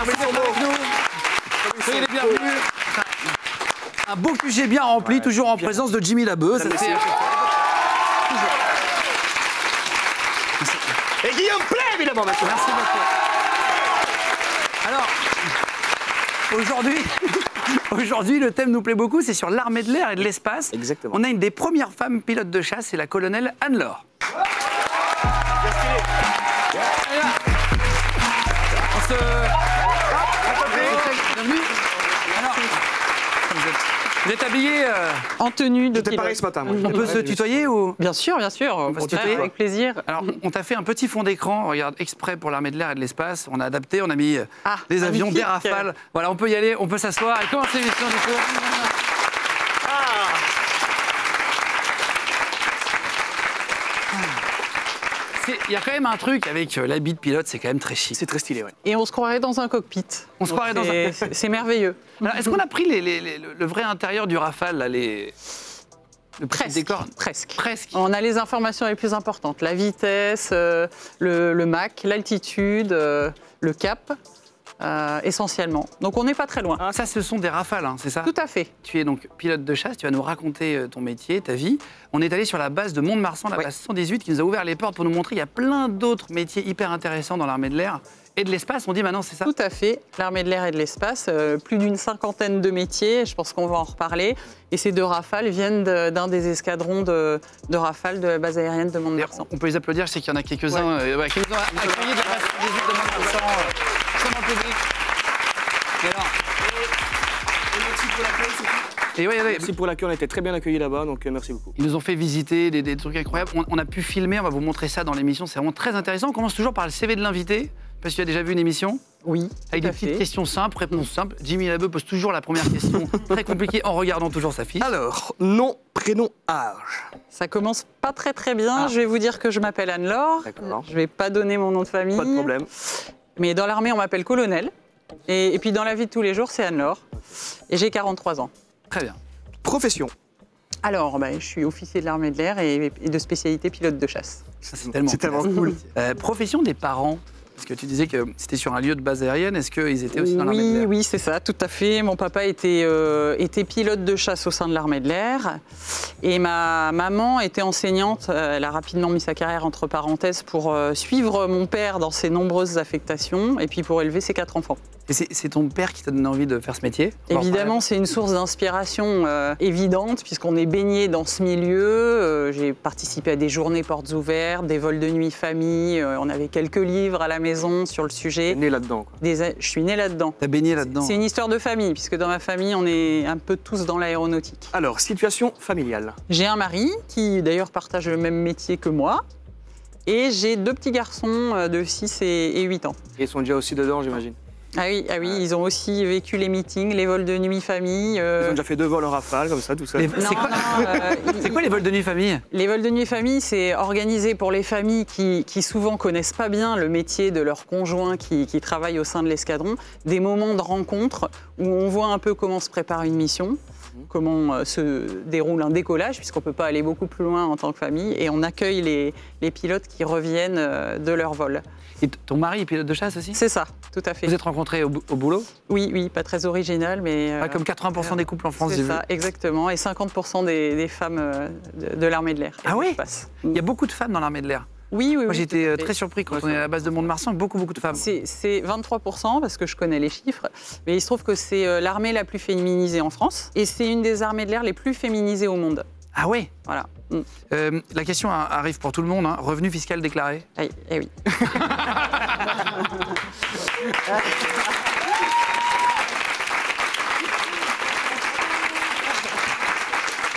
Merci d'être avec nous. Soyez les bienvenus. Un beau QG bien rempli, toujours en présence de Jimmy Labeu. Ça fait... Et Guillaume Play, évidemment, maintenant. Merci beaucoup. Alors, aujourd'hui, le thème nous plaît beaucoup, c'est sur l'armée de l'air et de l'espace. Exactement. On a une des premières femmes pilotes de chasse, c'est la colonelle Anne-Laure. Bienvenue. Alors, vous êtes habillée en tenue de J'étais pilote. pareil ce matin, moi. on peut se tutoyer ou... Bien sûr, bien sûr. On peut se tutoyer. Avec plaisir. Alors, on t'a fait un petit fond d'écran, regarde, exprès pour l'armée de l'air et de l'espace. On a adapté, on a mis des avions, des magnifique. rafales. Voilà, on peut y aller, on peut s'asseoir et commencer l'émission du coup. Il y a quand même un truc avec l'habit de pilote, c'est quand même très chic. C'est très stylé, ouais. Et on se croirait dans un cockpit. On se croirait dans un cockpit. C'est merveilleux. Alors, est-ce qu'on a pris le vrai intérieur du Rafale, là, le petit Presque, décor presque. On a les informations les plus importantes. La vitesse, le Mach, l'altitude, le cap, essentiellement. Donc on n'est pas très loin. Ah, ça, ce sont des Rafales, hein, c'est ça? Tout à fait. Tu es donc pilote de chasse, tu vas nous raconter ton métier, ta vie. On est allé sur la base de Mont-de-Marsan, la base 118, qui nous a ouvert les portes pour nous montrer qu'il y a plein d'autres métiers hyper intéressants dans l'armée de l'air et de l'espace. On dit maintenant, c'est ça? Tout à fait. L'armée de l'air et de l'espace, plus d'une cinquantaine de métiers, je pense qu'on va en reparler. Et ces deux Rafales viennent d'un des escadrons de Rafale de la base aérienne de Mont-de-Marsan. On peut les applaudir, je sais qu'il y en a quelques-uns qui nous ont accueillis de la base 118 de Mont-de-Marsan, dans le public. Et alors, Merci pour l'accueil, c'est tout. et Merci pour l'accueil, on a été très bien accueillis là-bas, donc merci beaucoup. ils nous ont fait visiter des trucs incroyables. On a pu filmer, on va vous montrer ça dans l'émission, c'est vraiment très intéressant. On commence toujours par le CV de l'invité, parce que tu as déjà vu une émission Oui, avec des petites questions simples, réponses simples. Jimmy Labeu pose toujours la première question très compliquée en regardant toujours sa fiche. Alors, nom, prénom, âge. Ça commence pas très bien. Ah. Je vais vous dire que je m'appelle Anne-Laure. D'accord. Je vais pas donner mon nom de famille. Pas de problème. Mais dans l'armée, on m'appelle colonel. Et puis dans la vie de tous les jours, c'est Anne-Laure. Et j'ai 43 ans. Très bien. Profession. Alors, je suis officier de l'armée de l'air et de spécialité pilote de chasse. Ça, c'est tellement, C'est tellement cool. Profession des parents. Parce que tu disais que c'était sur un lieu de base aérienne. Est-ce qu'ils étaient aussi dans l'armée de l'air? Oui, c'est ça, tout à fait. Mon papa était pilote de chasse au sein de l'armée de l'air. Et ma maman était enseignante. Elle a rapidement mis sa carrière entre parenthèses pour suivre mon père dans ses nombreuses affectations et puis pour élever ses 4 enfants. Et c'est ton père qui t'a donné envie de faire ce métier? Évidemment, c'est une source d'inspiration évidente puisqu'on est baigné dans ce milieu. J'ai participé à des journées portes ouvertes, des vols de nuit famille. On avait quelques livres à la maison sur le sujet. Né là-dedans, quoi. Je suis née là-dedans. T'as baigné là-dedans? C'est une histoire de famille, puisque dans ma famille, on est un peu tous dans l'aéronautique. Alors, situation familiale. J'ai un mari qui, d'ailleurs, partage le même métier que moi. Et j'ai 2 petits garçons de 6 et 8 ans. Et ils sont déjà aussi dedans, j'imagine. Ah oui, ils ont aussi vécu les meetings, les vols de nuit famille. Ils ont déjà fait 2 vols en rafale, comme ça, tout ça. C'est quoi les vols de nuit famille? Les vols de nuit famille, c'est organisé pour les familles qui souvent connaissent pas bien le métier de leur conjoint qui travaille au sein de l'escadron. Des moments de rencontre où on voit un peu comment se prépare une mission, comment se déroule un décollage, puisqu'on ne peut pas aller beaucoup plus loin en tant que famille, et on accueille les pilotes qui reviennent de leur vol. Et ton mari est pilote de chasse aussi? C'est ça, tout à fait. Vous êtes rencontrés au boulot? Oui, pas très original, mais... Comme 80% des couples en France, j'ai c'est vu. ça, exactement, et 50% des femmes de l'armée de l'air. Ah oui? Passe. Il y a beaucoup de femmes dans l'armée de l'air. Oui. Moi, j'étais tout à fait. très surpris quand on est à la base de Mont-de-Marsan, beaucoup de femmes. C'est 23% parce que je connais les chiffres, mais il se trouve que c'est l'armée la plus féminisée en France et c'est une des armées de l'air les plus féminisées au monde. Ah oui? Voilà. La question arrive pour tout le monde, hein. Revenu fiscal déclaré? Eh oui.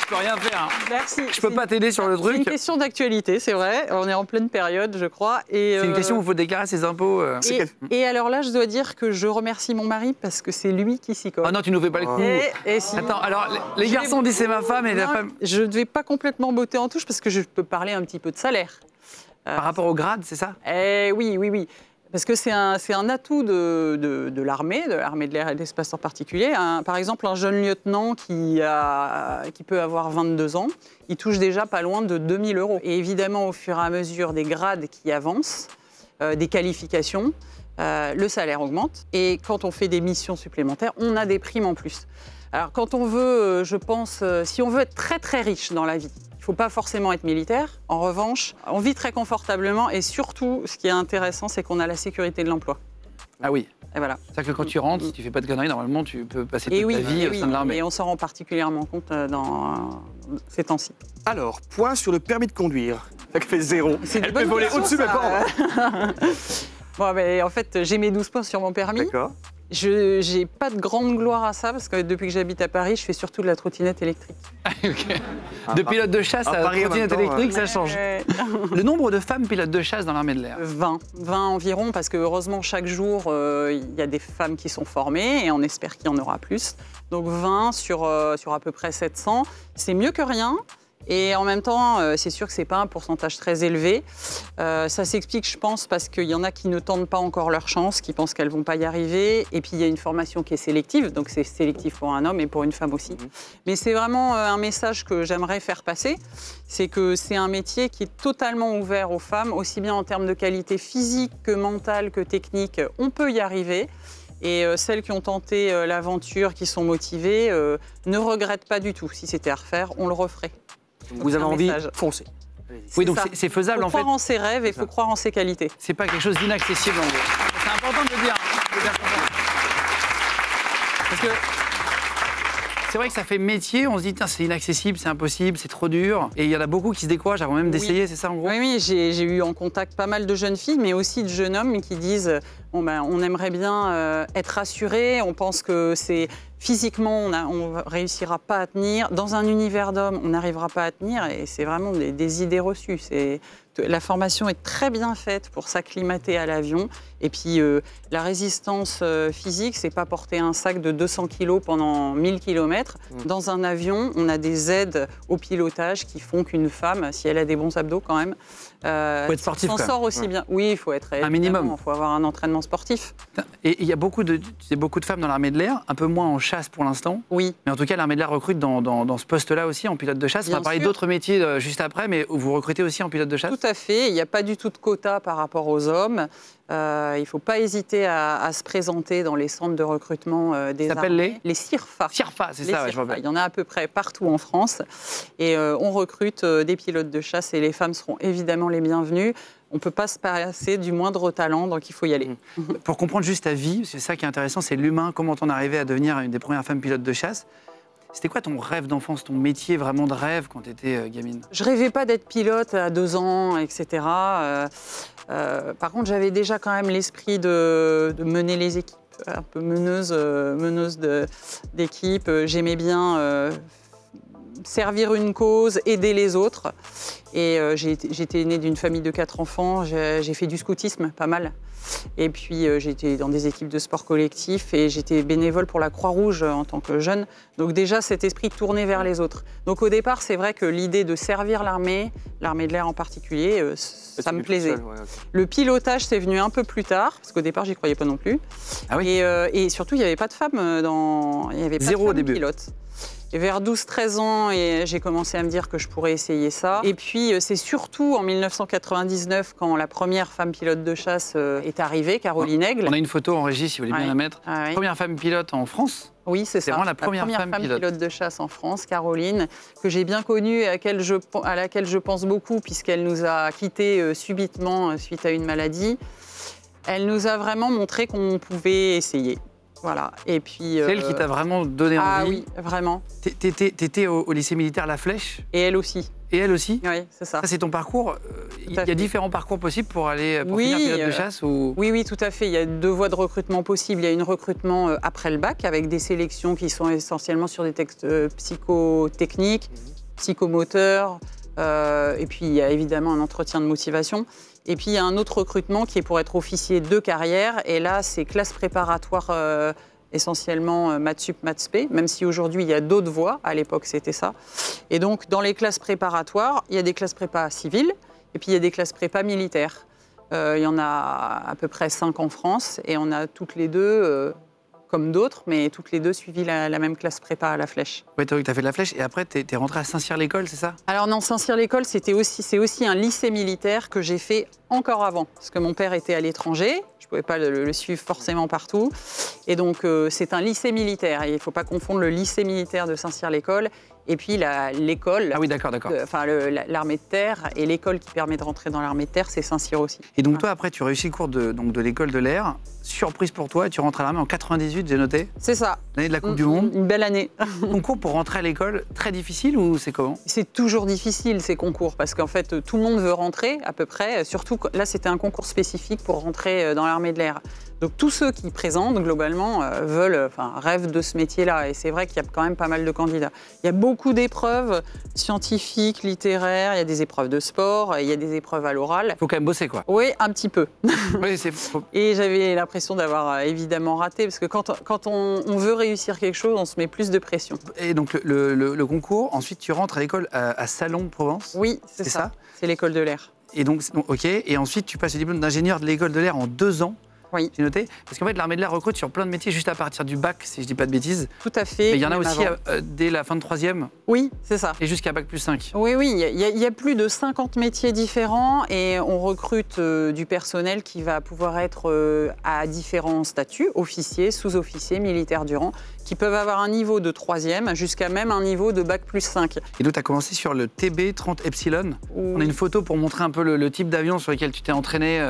Je peux rien faire. Hein. Merci. Je peux pas t'aider sur le C'est truc. une question d'actualité, c'est vrai. On est en pleine période, je crois. C'est une question où il faut déclarer ses impôts. Et alors là, je dois dire que je remercie mon mari parce que c'est lui qui s'y colle. Ah non, tu nous fais pas le coup. Et si. Attends, alors les garçons disent c'est ma femme et la Non, femme. Je ne vais pas complètement botter en touche parce que je peux parler un petit peu de salaire. Par rapport au grade, c'est ça? Oui. Parce que c'est un atout de l'armée de l'air et de l'espace en particulier. Par exemple, un jeune lieutenant qui peut avoir 22 ans, il touche déjà pas loin de 2 000 €. Et évidemment, au fur et à mesure des grades qui avancent, des qualifications, le salaire augmente. Et quand on fait des missions supplémentaires, on a des primes en plus. Alors quand on veut, je pense, si on veut être très très riche dans la vie, il ne faut pas forcément être militaire. En revanche, on vit très confortablement et surtout, ce qui est intéressant, c'est qu'on a la sécurité de l'emploi. Ah oui. Et voilà. C'est-à-dire que quand tu rentres, si tu fais pas de conneries, normalement, tu peux passer Et toute ta vie au sein de l'armée. Et on s'en rend particulièrement compte dans ces temps-ci. Alors, point sur le permis de conduire. Ça fait 0. C'est Elle peut voler au-dessus, mais pas en bas. Bon, mais en fait, j'ai mes 12 points sur mon permis. D'accord. Je n'ai pas de grande gloire à ça, parce que depuis que j'habite à Paris, je fais surtout de la trottinette électrique. Ok. De pilote de chasse à Paris, en trottinette même temps, électrique, ça change. Le nombre de femmes pilotes de chasse dans l'armée de l'air? 20 environ, parce que heureusement, chaque jour, il y a des femmes qui sont formées, et on espère qu'il y en aura plus. Donc 20 sur à peu près 700, c'est mieux que rien. Et en même temps, c'est sûr que ce n'est pas un pourcentage très élevé. Ça s'explique, je pense, parce qu'il y en a qui ne tentent pas encore leur chance, qui pensent qu'elles ne vont pas y arriver. Et puis, il y a une formation qui est sélective, donc c'est sélectif pour un homme et pour une femme aussi. Mais c'est vraiment un message que j'aimerais faire passer, c'est que c'est un métier qui est totalement ouvert aux femmes, aussi bien en termes de qualité physique que mentale que technique. On peut y arriver. Et celles qui ont tenté l'aventure, qui sont motivées, ne regrettent pas du tout. Si c'était à refaire, on le referait. Vous avez envie, foncez. Oui, donc c'est faisable en fait. Il faut croire en ses rêves et il faut croire en ses qualités. C'est pas quelque chose d'inaccessible en gros. C'est important de le dire, hein, de bien comprendre. Parce que c'est vrai que ça fait métier, on se dit, c'est inaccessible, c'est impossible, c'est trop dur. Et il y en a beaucoup qui se découragent avant même d'essayer, c'est ça en gros? Oui, j'ai eu en contact pas mal de jeunes filles, mais aussi de jeunes hommes qui disent, bon, ben, on aimerait bien être rassurés, on pense que c'est physiquement, on ne réussira pas à tenir. Dans un univers d'hommes, on n'arrivera pas à tenir, et c'est vraiment des idées reçues. La formation est très bien faite pour s'acclimater à l'avion. Et puis, la résistance physique, c'est pas porter un sac de 200 kg pendant 1000 km. Dans un avion, on a des aides au pilotage qui font qu'une femme, si elle a des bons abdos quand même, faut être sportif, s'en sort aussi bien. Oui, il faut être un minimum. Il faut avoir un entraînement sportif. Et il y a beaucoup de femmes dans l'armée de l'air, un peu moins en chasse pour l'instant. Oui. Mais en tout cas, l'armée de l'air recrute dans ce poste-là aussi, en pilote de chasse. On va parler d'autres métiers juste après, mais vous recrutez aussi en pilote de chasse? Tout à fait. Il n'y a pas du tout de quota par rapport aux hommes. Il ne faut pas hésiter à se présenter dans les centres de recrutement des armées. Les CIRFA. CIRFA, c'est ça, ouais, je vois bien. Il y en a à peu près partout en France. Et on recrute des pilotes de chasse et les femmes seront évidemment les bienvenues. On ne peut pas se passer du moindre talent, donc il faut y aller. Pour comprendre juste ta vie, c'est ça qui est intéressant, c'est l'humain, comment t'en es arrivée à devenir une des premières femmes pilotes de chasse. C'était quoi ton rêve d'enfance, ton métier vraiment de rêve quand tu étais gamine? Je rêvais pas d'être pilote à 2 ans, etc. Par contre, j'avais déjà quand même l'esprit de mener les équipes, un peu meneuse d'équipe. J'aimais bien servir une cause, aider les autres. Et j'étais née d'une famille de 4 enfants, j'ai fait du scoutisme, pas mal. Et puis j'étais dans des équipes de sport collectif et j'étais bénévole pour la Croix-Rouge en tant que jeune. Donc déjà cet esprit tourné vers les autres. Donc au départ, c'est vrai que l'idée de servir l'armée de l'air en particulier, ça me plaisait. Seul, ouais, okay. Le pilotage, c'est venu un peu plus tard, parce qu'au départ, j'y croyais pas non plus. Ah oui. Et surtout, il n'y avait pas de femmes il y avait pas Zéro de au début. Pilotes. Et vers 12-13 ans, j'ai commencé à me dire que je pourrais essayer ça. Et puis, c'est surtout en 1999, quand la première femme pilote de chasse est arrivée, Caroline Aigle. On a une photo en régie, si vous voulez bien la mettre. Première femme pilote en France. Oui, c'est ça. C'est vraiment la première femme pilote de chasse en France, Caroline, que j'ai bien connue et à laquelle je pense beaucoup, puisqu'elle nous a quittés subitement suite à une maladie. Elle nous a vraiment montré qu'on pouvait essayer. Voilà. Et puis, c'est elle qui t'a vraiment donné envie? Ah oui, vraiment. T'étais au lycée militaire La Flèche? Et elle aussi. Et elle aussi? Oui, c'est ça. Ça, c'est ton parcours? Il y a différents parcours possibles pour finir pilote de chasse ou... Oui, tout à fait. Il y a 2 voies de recrutement possibles. Il y a une recrutement après le bac, avec des sélections qui sont essentiellement sur des textes psychotechniques, psychomoteurs, et puis il y a évidemment un entretien de motivation. Et puis il y a un autre recrutement qui est pour être officier de carrière, et là c'est classe préparatoire essentiellement maths sup, maths spé, même si aujourd'hui il y a d'autres voies, à l'époque c'était ça. Et donc dans les classes préparatoires, il y a des classes prépa civiles, et puis il y a des classes prépa militaires. Il y en a à peu près 5 en France, et on a toutes les deux comme d'autres, mais toutes les deux suivi la même classe prépa à la Flèche. Ouais, tu as fait de la Flèche et après, tu es rentré à Saint-Cyr-l'École, c'est ça? Alors non, Saint-Cyr-l'École, c'est aussi un lycée militaire que j'ai fait encore avant, parce que mon père était à l'étranger, je ne pouvais pas le suivre forcément partout, et donc c'est un lycée militaire, et il ne faut pas confondre le lycée militaire de Saint-Cyr-l'École et puis l'école, Ah oui, d'accord. enfin l'armée de terre, et l'école qui permet de rentrer dans l'armée de terre, c'est Saint-Cyr aussi. Et donc toi, après, tu réussis le cours de l'école de l'air. Surprise pour toi, tu rentres à l'armée en 98, j'ai noté. C'est ça. L'année de la Coupe du Monde. Une belle année. Concours pour rentrer à l'école, très difficile ou c'est comment? C'est toujours difficile ces concours parce qu'en fait tout le monde veut rentrer à peu près, surtout là c'était un concours spécifique pour rentrer dans l'armée de l'air. Donc tous ceux qui présentent globalement rêvent de ce métier-là et c'est vrai qu'il y a quand même pas mal de candidats. Il y a beaucoup d'épreuves scientifiques, littéraires, il y a des épreuves de sport, il y a des épreuves à l'oral. Faut quand même bosser quoi. Oui, un petit peu. Oui, Et j'avais l'impression d'avoir évidemment raté parce que quand on veut réussir quelque chose, on se met plus de pression. Et donc le concours, ensuite tu rentres à l'école à Salon, Provence. Oui, c'est ça. C'est l'école de l'air. Et donc, ok. Et ensuite, tu passes le diplôme d'ingénieur de l'école de l'air en 2 ans. Oui. J'ai noté. Parce qu'en fait, l'armée de l'air recrute sur plein de métiers juste à partir du bac, si je dis pas de bêtises. Tout à fait. Mais il y en a aussi dès la fin de 3e. Oui, c'est ça. Et jusqu'à bac plus 5. Oui, il y a plus de 50 métiers différents et on recrute du personnel qui va pouvoir être à différents statuts, officiers, sous-officiers, militaires du rang, qui peuvent avoir un niveau de 3e jusqu'à même un niveau de bac plus 5. Et donc, tu as commencé sur le TB30 Epsilon. On a une photo pour montrer un peu le type d'avion sur lequel tu t'es entraîné.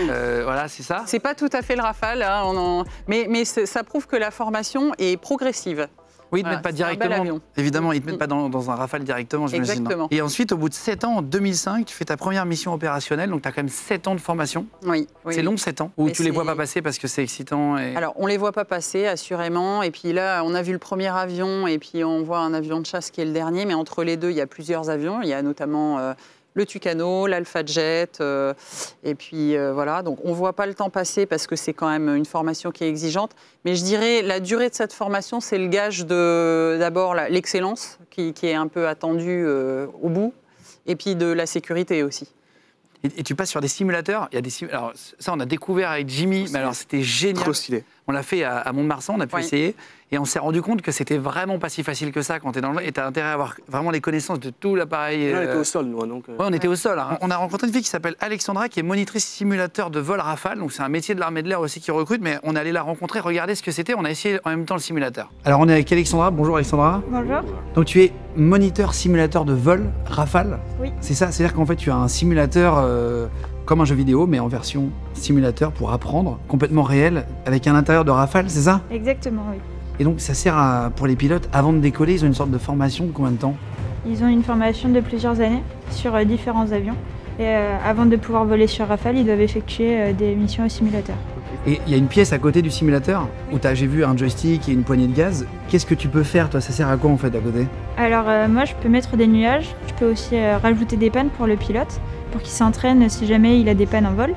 Voilà, c'est ça. C'est pas tout à fait le Rafale, hein, mais ça prouve que la formation est progressive. Oui, ils ne te mettent pas directement. Évidemment, ils ne te mettent pas dans un Rafale directement, j'imagine. Exactement. Et ensuite, au bout de 7 ans, en 2005, tu fais ta première mission opérationnelle. Donc, tu as quand même 7 ans de formation. Oui. C'est long, 7 ans. Ou tu les vois pas passer parce que c'est excitant Alors, on les voit pas passer, assurément. Et puis là, on a vu le premier avion et puis on voit un avion de chasse qui est le dernier. Mais entre les deux, il y a plusieurs avions. Il y a notamment le Tucano, l'Alpha Jet, et puis voilà. Donc on ne voit pas le temps passer parce que c'est quand même une formation qui est exigeante. Mais je dirais la durée de cette formation, c'est le gage de d'abord l'excellence qui est un peu attendue au bout, et puis de la sécurité aussi. Et tu passes sur des simulateurs. Il y a des alors ça, on a découvert avec Jimmy, mais alors c'était génial. Trop stylé. On l'a fait à Mont-de-Marsan, on a pu essayer. Et on s'est rendu compte que c'était vraiment pas si facile que ça quand tu es dans le... Et tu as intérêt à avoir vraiment les connaissances de tout l'appareil. On était au sol, nous. Donc, Ouais, on était au sol. Hein. On a rencontré une fille qui s'appelle Alexandra, qui est monitrice simulateur de vol Rafale. Donc c'est un métier de l'armée de l'air aussi qui recrute. Mais on est allé la rencontrer, regarder ce que c'était. On a essayé en même temps le simulateur. Alors on est avec Alexandra. Bonjour Alexandra. Bonjour. Donc tu es moniteur simulateur de vol Rafale. Oui. C'est ça, c'est-à-dire qu'en fait tu as un simulateur comme un jeu vidéo, mais en version simulateur pour apprendre, complètement réel, avec un intérieur de Rafale, c'est ça? Exactement, oui. Et donc ça sert pour les pilotes, avant de décoller, ils ont une sorte de formation de combien de temps? Ils ont une formation de plusieurs années sur différents avions. Et avant de pouvoir voler sur Rafale, ils doivent effectuer des missions au simulateur. Et il y a une pièce à côté du simulateur où j'ai vu un joystick et une poignée de gaz. Qu'est-ce que tu peux faire, toi? Ça sert à quoi en fait à côté? Alors moi, je peux mettre des nuages. Je peux aussi rajouter des pannes pour le pilote, pour qu'il s'entraîne si jamais il a des pannes en vol.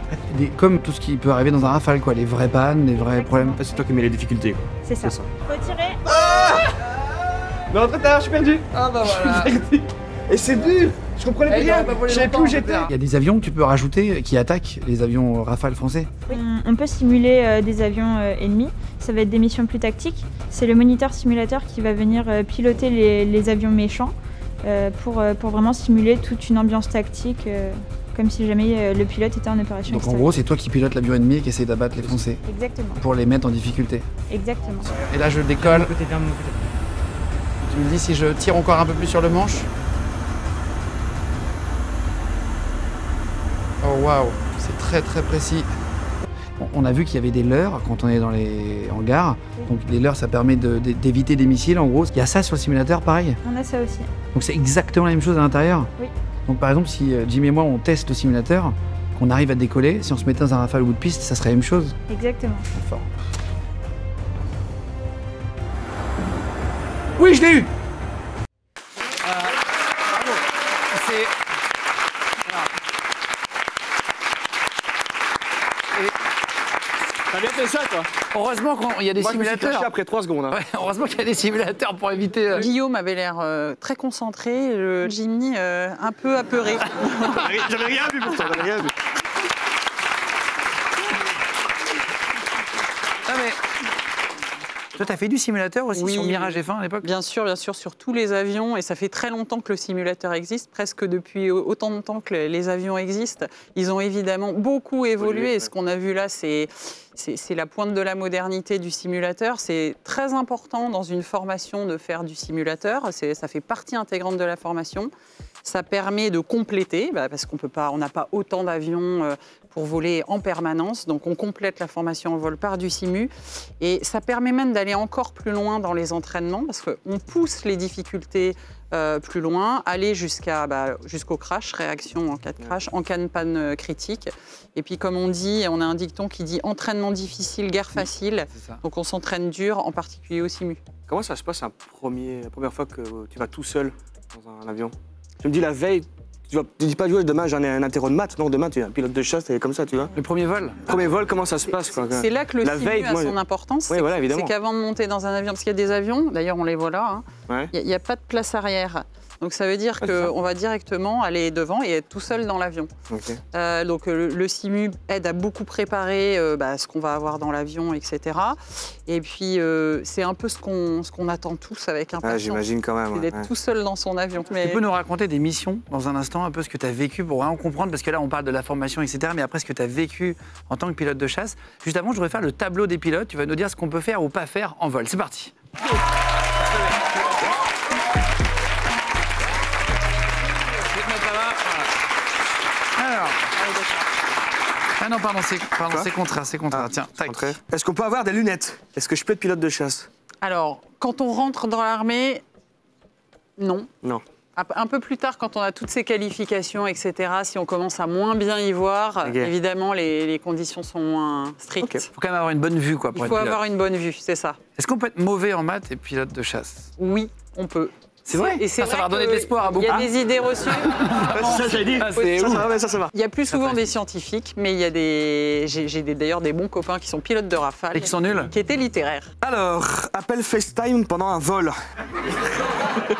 Comme tout ce qui peut arriver dans un Rafale, quoi. Les vraies pannes, les vrais problèmes. c'est toi qui mets les difficultés. C'est ça. Faut tirer. Non, trop tard, je suis perdu. Ah bah voilà. Et c'est dur. Je comprenais plus rien. Je savais plus où j'étais. Il y a des avions que tu peux rajouter qui attaquent les avions Rafale français? On peut simuler des avions ennemis. Ça va être des missions plus tactiques. C'est le moniteur simulateur qui va venir piloter les avions méchants pour vraiment simuler toute une ambiance tactique, comme si jamais le pilote était en opération Donc extérieure. en gros, c'est toi qui pilotes l'avion ennemi et qui essaie d'abattre les Français Exactement. pour les mettre en difficulté. Exactement. Et là, je décolle. Tu me dis si je tire encore un peu plus sur le manche? Oh waouh, c'est très très précis. Bon, on a vu qu'il y avait des leurres quand on est dans les hangars. Donc les leurres, ça permet d'éviter des missiles en gros. Il y a ça sur le simulateur, pareil? On a ça aussi. Donc c'est exactement la même chose à l'intérieur? Oui. Donc par exemple, si Jimmy et moi on teste le simulateur, qu'on arrive à décoller, si on se mettait dans un Rafale au bout de piste, ça serait la même chose? Exactement. Fort. Oui, je l'ai eu! T'as bien fait ça, toi. Heureusement qu'il y a des Moi, je me suis simulateurs. caché après 3 secondes. Hein. Ouais, heureusement qu'il y a des simulateurs pour éviter. Guillaume avait l'air très concentré, Jimmy un peu apeuré. J'avais rien vu pourtant, j'avais rien vu. Non, mais Toi, tu as fait du simulateur aussi Oui, sur oui. Mirage F1 à l'époque? Bien sûr, sur tous les avions, et ça fait très longtemps que le simulateur existe, presque depuis autant de temps que les avions existent. Ils ont évidemment beaucoup évolué, et ce qu'on a vu là, c'est la pointe de la modernité du simulateur. C'est très important dans une formation de faire du simulateur, ça fait partie intégrante de la formation. Ça permet de compléter, parce qu'on n'a pas autant d'avions pour voler en permanence, donc on complète la formation en vol par du simu. Et ça permet même d'aller encore plus loin dans les entraînements, parce qu'on pousse les difficultés plus loin, aller jusqu'au crash, réaction en cas de crash, en cas de panne critique. Et puis comme on dit, on a un dicton qui dit entraînement difficile, guerre facile. Donc on s'entraîne dur, en particulier au simu. Comment ça se passe la première fois que tu vas tout seul dans un avion? Tu me dis la veille, tu dis pas, demain j'en ai un interro de maths, non, demain tu es un pilote de chasse, et comme ça, tu vois. Le premier vol? Premier vol, comment ça se passe, quoi? C'est là que le La simu veille, a son importance. Oui, voilà, évidemment. C'est qu'avant de monter dans un avion, parce qu'il y a des avions, d'ailleurs on les voit là, Ouais. il n'y a pas de place arrière. Donc ça veut dire qu'on va directement aller devant et être tout seul dans l'avion. Okay. Donc le simu aide à beaucoup préparer ce qu'on va avoir dans l'avion, etc. Et puis c'est un peu ce qu'on attend tous avec impatience. J'imagine quand même. C'est d'être tout seul dans son avion. Tu peux nous raconter des missions dans un instant, un peu ce que tu as vécu pour vraiment comprendre, parce que là on parle de la formation, etc. Mais après ce que tu as vécu en tant que pilote de chasse. Juste avant, je voudrais faire le tableau des pilotes. Tu vas nous dire ce qu'on peut faire ou pas faire en vol. C'est parti. Alors. Ah non, pardon, c'est contraire, c'est contraire. Tiens, tac. Est-ce qu'on peut avoir des lunettes? Est-ce que je peux être pilote de chasse? Alors, quand on rentre dans l'armée, non. Non. Un peu plus tard, quand on a toutes ces qualifications, etc., si on commence à moins bien y voir, évidemment, les conditions sont moins strictes. Il faut quand même avoir une bonne vue, quoi, pour Il être faut pilote. avoir une bonne vue, c'est ça. Est-ce qu'on peut être mauvais en maths et pilote de chasse? Oui, on peut. C'est vrai. Et Ça vrai va redonner de l'espoir à beaucoup. Il y a des idées reçues. Ça, j'ai dit. c'est ouf. Ça va. Il y a plus souvent des scientifiques, mais il y a j'ai d'ailleurs des bons copains qui sont pilotes de Rafale. Et qui sont nuls. Qui étaient littéraires. Alors, appel FaceTime pendant un vol.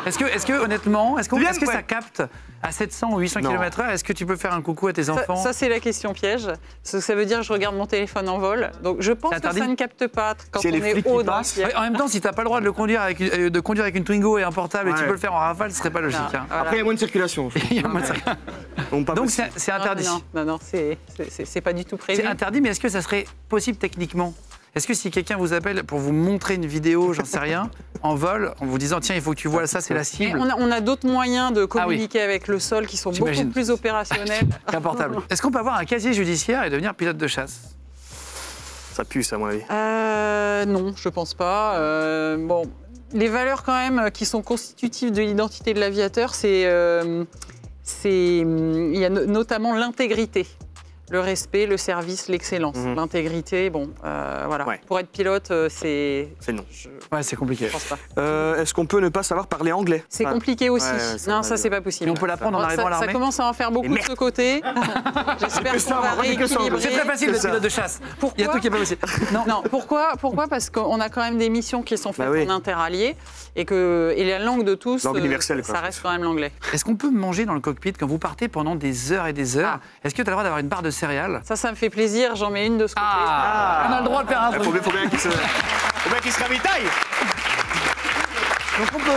Est-ce que honnêtement, est-ce que ça capte à 700 ou 800 Non. km/h? Est-ce que tu peux faire un coucou à tes enfants? Ça c'est la question piège. Parce que ça veut dire que je regarde mon téléphone en vol. Donc je pense que ça ne capte pas quand C'est on les est flics qui haut dans le passent. ciel. Ouais, en même temps, si t'as pas le droit de le conduire avec une Twingo et un portable et tu peux le faire en Rafale, ce serait pas logique. Non, hein. voilà. Après, il y a moins de circulation. Il y a moins de ça. Donc c'est interdit. Non, c'est pas du tout prévu. C'est interdit, mais est-ce que ça serait possible techniquement? Est-ce que si quelqu'un vous appelle pour vous montrer une vidéo, j'en sais rien, en vol, en vous disant tiens, il faut que tu vois ça, c'est la Mais cible, on a d'autres moyens de communiquer avec le sol qui sont beaucoup J'imagine. plus opérationnels. qu'un portable. Est-ce qu'on peut avoir un casier judiciaire et devenir pilote de chasse? Ça pue, ça, à mon avis. Non, je pense pas. Bon, les valeurs quand même qui sont constitutives de l'identité de l'aviateur, il y a notamment l'intégrité. Le respect, le service, l'excellence. L'intégrité, bon, voilà. Ouais. Pour être pilote, c'est non. Ouais, c'est compliqué. Je pense pas. Est-ce qu'on peut ne pas savoir parler anglais? C'est compliqué aussi. ça, Ça, c'est pas possible. Et on peut l'apprendre en arrivant à l'armée? Ça commence à en faire beaucoup de ce côté. J'espère que ça, qu'on va on va dire que ça. rééquilibrer. C'est très facile d'être ça. pilote de chasse. Pourquoi Il y a tout qui est pas possible. Non, pourquoi? Parce qu'on a quand même des missions qui sont faites en interalliés et la langue de tous, Langue universelle, quoi. ça reste quand même l'anglais. Est-ce qu'on peut manger dans le cockpit quand vous partez pendant des heures et des heures? Est-ce que tu as le droit d'avoir une barre de céréales? Ça me fait plaisir, j'en mets une de ce côté. On a le droit de faire un Il truc. faut bien qu'il se ravitaille. Donc on peut.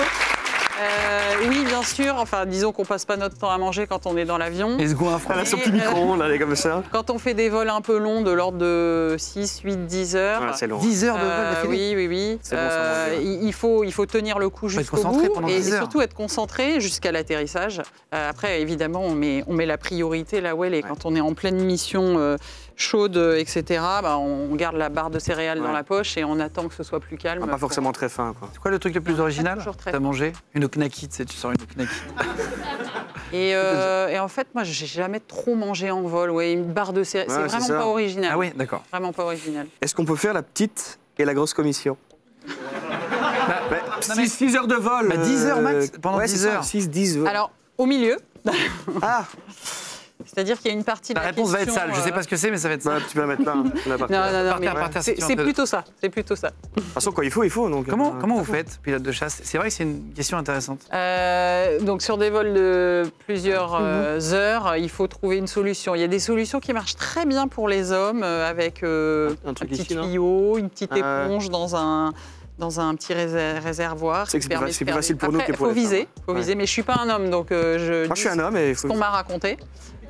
Oui, bien sûr. Enfin, disons qu'on passe pas notre temps à manger quand on est dans l'avion. Et ce goinfre. Elle a son petit micro, là, elle est comme ça. Quand on fait des vols un peu longs, de l'ordre de 6, 8, 10 heures. Ouais, c'est long. 10 heures de vol d'affilée. Oui. C'est bon, ça mange bien. Il faut tenir le coup être jusqu'au concentré bout pendant et 10 heures. surtout être concentré jusqu'à l'atterrissage. Après, évidemment, on met la priorité là où elle est. Quand on est en pleine mission chaude, etc., on garde la barre de céréales dans la poche et on attend que ce soit plus calme. Pas forcément très fin, quoi. C'est quoi le truc le plus original toujours très que t'as mangé? Une knacky, tu sais, tu sors une knacky. Et en fait, moi, j'ai jamais trop mangé en vol. Ouais, une barre de céréales, Ouais, c'est c'est vraiment ça. pas original. Ah oui, d'accord. Vraiment pas original. Est-ce qu'on peut faire la petite et la grosse commission? 6 heures de vol. 10 heures max, pendant 10 heures. 6-10 heures. Alors, au milieu, Ah, c'est-à-dire qu'il y a une partie de La la réponse va être question, sale. Je sais pas ce que c'est, mais ça va être sale. tu peux la mettre là. Là, par terre. Non, Par mais terre, par terre, si tu c'est veux. plutôt ça. C'est plutôt ça. De toute façon, quand il faut. Donc, Comment vous faites, pilote de chasse? C'est vrai que c'est une question intéressante. Donc sur des vols de plusieurs heures, il faut trouver une solution. Il y a des solutions qui marchent très bien pour les hommes avec un truc petit ici, non tuyau, une petite éponge dans dans un petit réservoir. C'est plus facile pour nous que pour les femmes. femmes. Faut viser, mais je suis pas un homme, donc je suis un homme et ce qu'on m'a raconté.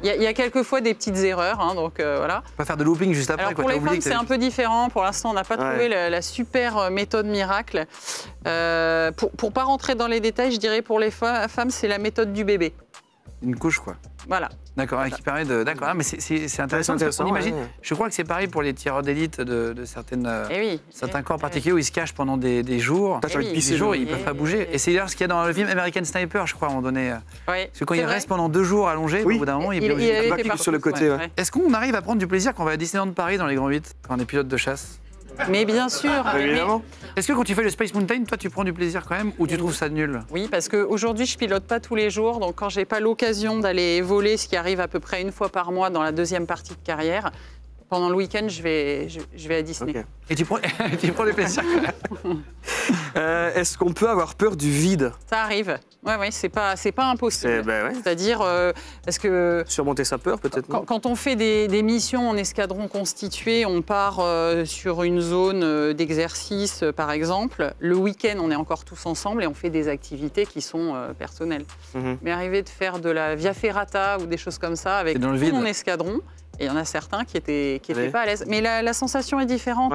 Il y a quelquefois des petites erreurs, hein, donc voilà. On va faire de looping juste après. Alors pour les femmes, c'est un peu différent. Pour l'instant, on n'a pas trouvé la super méthode miracle. Pour pas rentrer dans les détails, je dirais pour les femmes, c'est la méthode du bébé. Une couche, quoi. Voilà. D'accord, qui permet de. D'accord, mais c'est intéressant. On imagine. Je crois que c'est pareil pour les tireurs d'élite de certains corps particuliers où ils se cachent pendant des jours. Des jours, ils ne peuvent pas bouger. Et c'est d'ailleurs ce qu'il y a dans le film American Sniper, je crois, à un moment donné. Parce que quand il reste pendant 2 jours allongé, au bout d'un moment, il est sur le côté. Est-ce qu'on arrive à prendre du plaisir quand on va à Disneyland Paris dans les Grands 8, quand on est pilote de chasse? Mais bien sûr. Évidemment. Est-ce que quand tu fais le Space Mountain, toi, tu prends du plaisir quand même ou tu trouves ça nul? Oui, parce qu'aujourd'hui, je pilote pas tous les jours. Donc, quand j'ai pas l'occasion d'aller voler, ce qui arrive à peu près 1 fois par mois dans la 2e partie de carrière, pendant le week-end, je vais à Disney. Okay. Et tu prends du plaisir quand même. Est-ce qu'on peut avoir peur du vide? Ça arrive. Oui, c'est pas impossible. C'est-à-dire, parce que... Surmonter sa peur, peut-être, non? Quand on fait des missions en escadron constitué, on part sur une zone d'exercice, par exemple. Le week-end, on est encore tous ensemble et on fait des activités qui sont personnelles. Mais arriver de faire de la via ferrata ou des choses comme ça avec tout mon escadron, et il y en a certains qui étaient pas à l'aise. Mais la sensation est différente.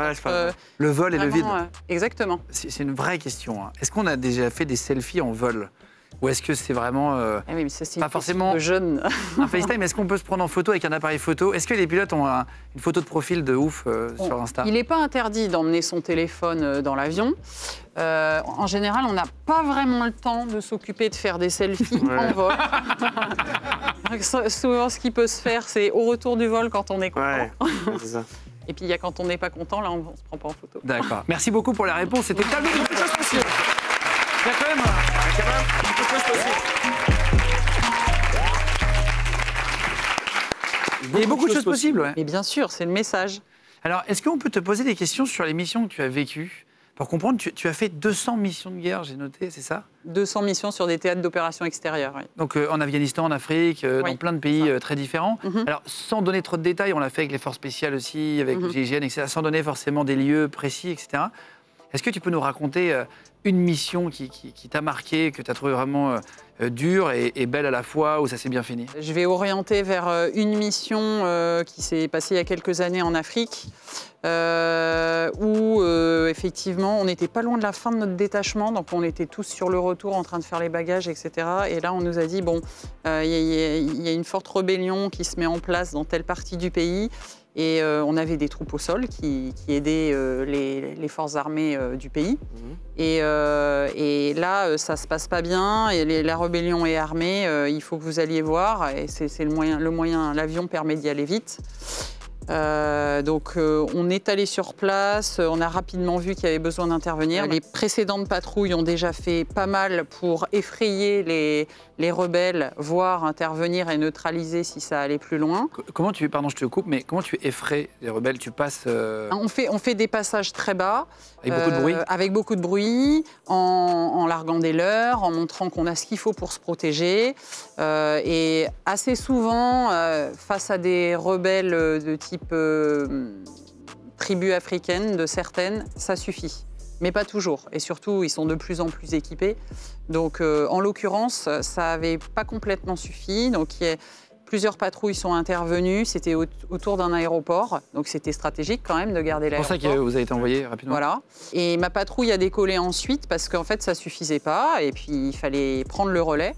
Le vol et le vide. Exactement. C'est une vraie question. Hein. Est-ce qu'on a déjà fait des selfies en vol? Ou est-ce que c'est vraiment oui, mais ça, c'est pas forcément de jeune. un FaceTime? Est-ce qu'on peut se prendre en photo avec un appareil photo? Est-ce que les pilotes ont une photo de profil de ouf sur Insta? Il n'est pas interdit d'emmener son téléphone dans l'avion. En général, on n'a pas vraiment le temps de s'occuper de faire des selfies en vol. Souvent, ce qui peut se faire, c'est au retour du vol quand on est content. C'est ça. Et puis, il y a quand on n'est pas content, là, on ne se prend pas en photo. D'accord. Merci beaucoup pour la réponse. C'était tellement de choses possibles. Il y a quand même beaucoup de choses possibles. Il y a beaucoup de choses possibles, ouais. Et bien sûr, c'est le message. Alors, est-ce qu'on peut te poser des questions sur les missions que tu as vécues? Pour comprendre, tu as fait 200 missions de guerre, j'ai noté, c'est ça? 200 missions sur des théâtres d'opérations extérieures, oui. Donc en Afghanistan, en Afrique, dans plein de pays très différents. Alors, sans donner trop de détails, on l'a fait avec les forces spéciales aussi, avec le GIGN, etc., sans donner forcément des lieux précis, etc. Est-ce que tu peux nous raconter une mission qui t'a marqué, que tu as trouvé vraiment dure et belle à la fois, où ça s'est bien fini? Je vais orienter vers une mission qui s'est passée il y a quelques années en Afrique, où effectivement on n'était pas loin de la fin de notre détachement, donc on était tous sur le retour en train de faire les bagages, etc. Et là on nous a dit, bon, il y a une forte rébellion qui se met en place dans telle partie du pays. Et on avait des troupes au sol qui aidaient les forces armées du pays. Et là, ça se passe pas bien. Et la rébellion est armée. Il faut que vous alliez voir. Et c'est le moyen. L'avion permet d'y aller vite. Donc on est allé sur place, on a rapidement vu qu'il y avait besoin d'intervenir. Les précédentes patrouilles ont déjà fait pas mal pour effrayer les rebelles, voire intervenir et neutraliser si ça allait plus loin. Comment pardon je te coupe, mais comment tu effraies les rebelles? Tu passes... On fait des passages très bas. Avec beaucoup de bruit? Avec beaucoup de bruit, en larguant des leurres, en montrant qu'on a ce qu'il faut pour se protéger. Et assez souvent, face à des rebelles de type tribus africaines, de certaines, ça suffit. Mais pas toujours. Et surtout, ils sont de plus en plus équipés. Donc, en l'occurrence, ça n'avait pas complètement suffi. Donc, plusieurs patrouilles sont intervenues. C'était autour d'un aéroport. Donc, c'était stratégique quand même de garder l'aéroport. C'est pour ça que vous avez été envoyé rapidement. Voilà. Et ma patrouille a décollé ensuite parce qu'en fait, ça ne suffisait pas. Et puis, il fallait prendre le relais.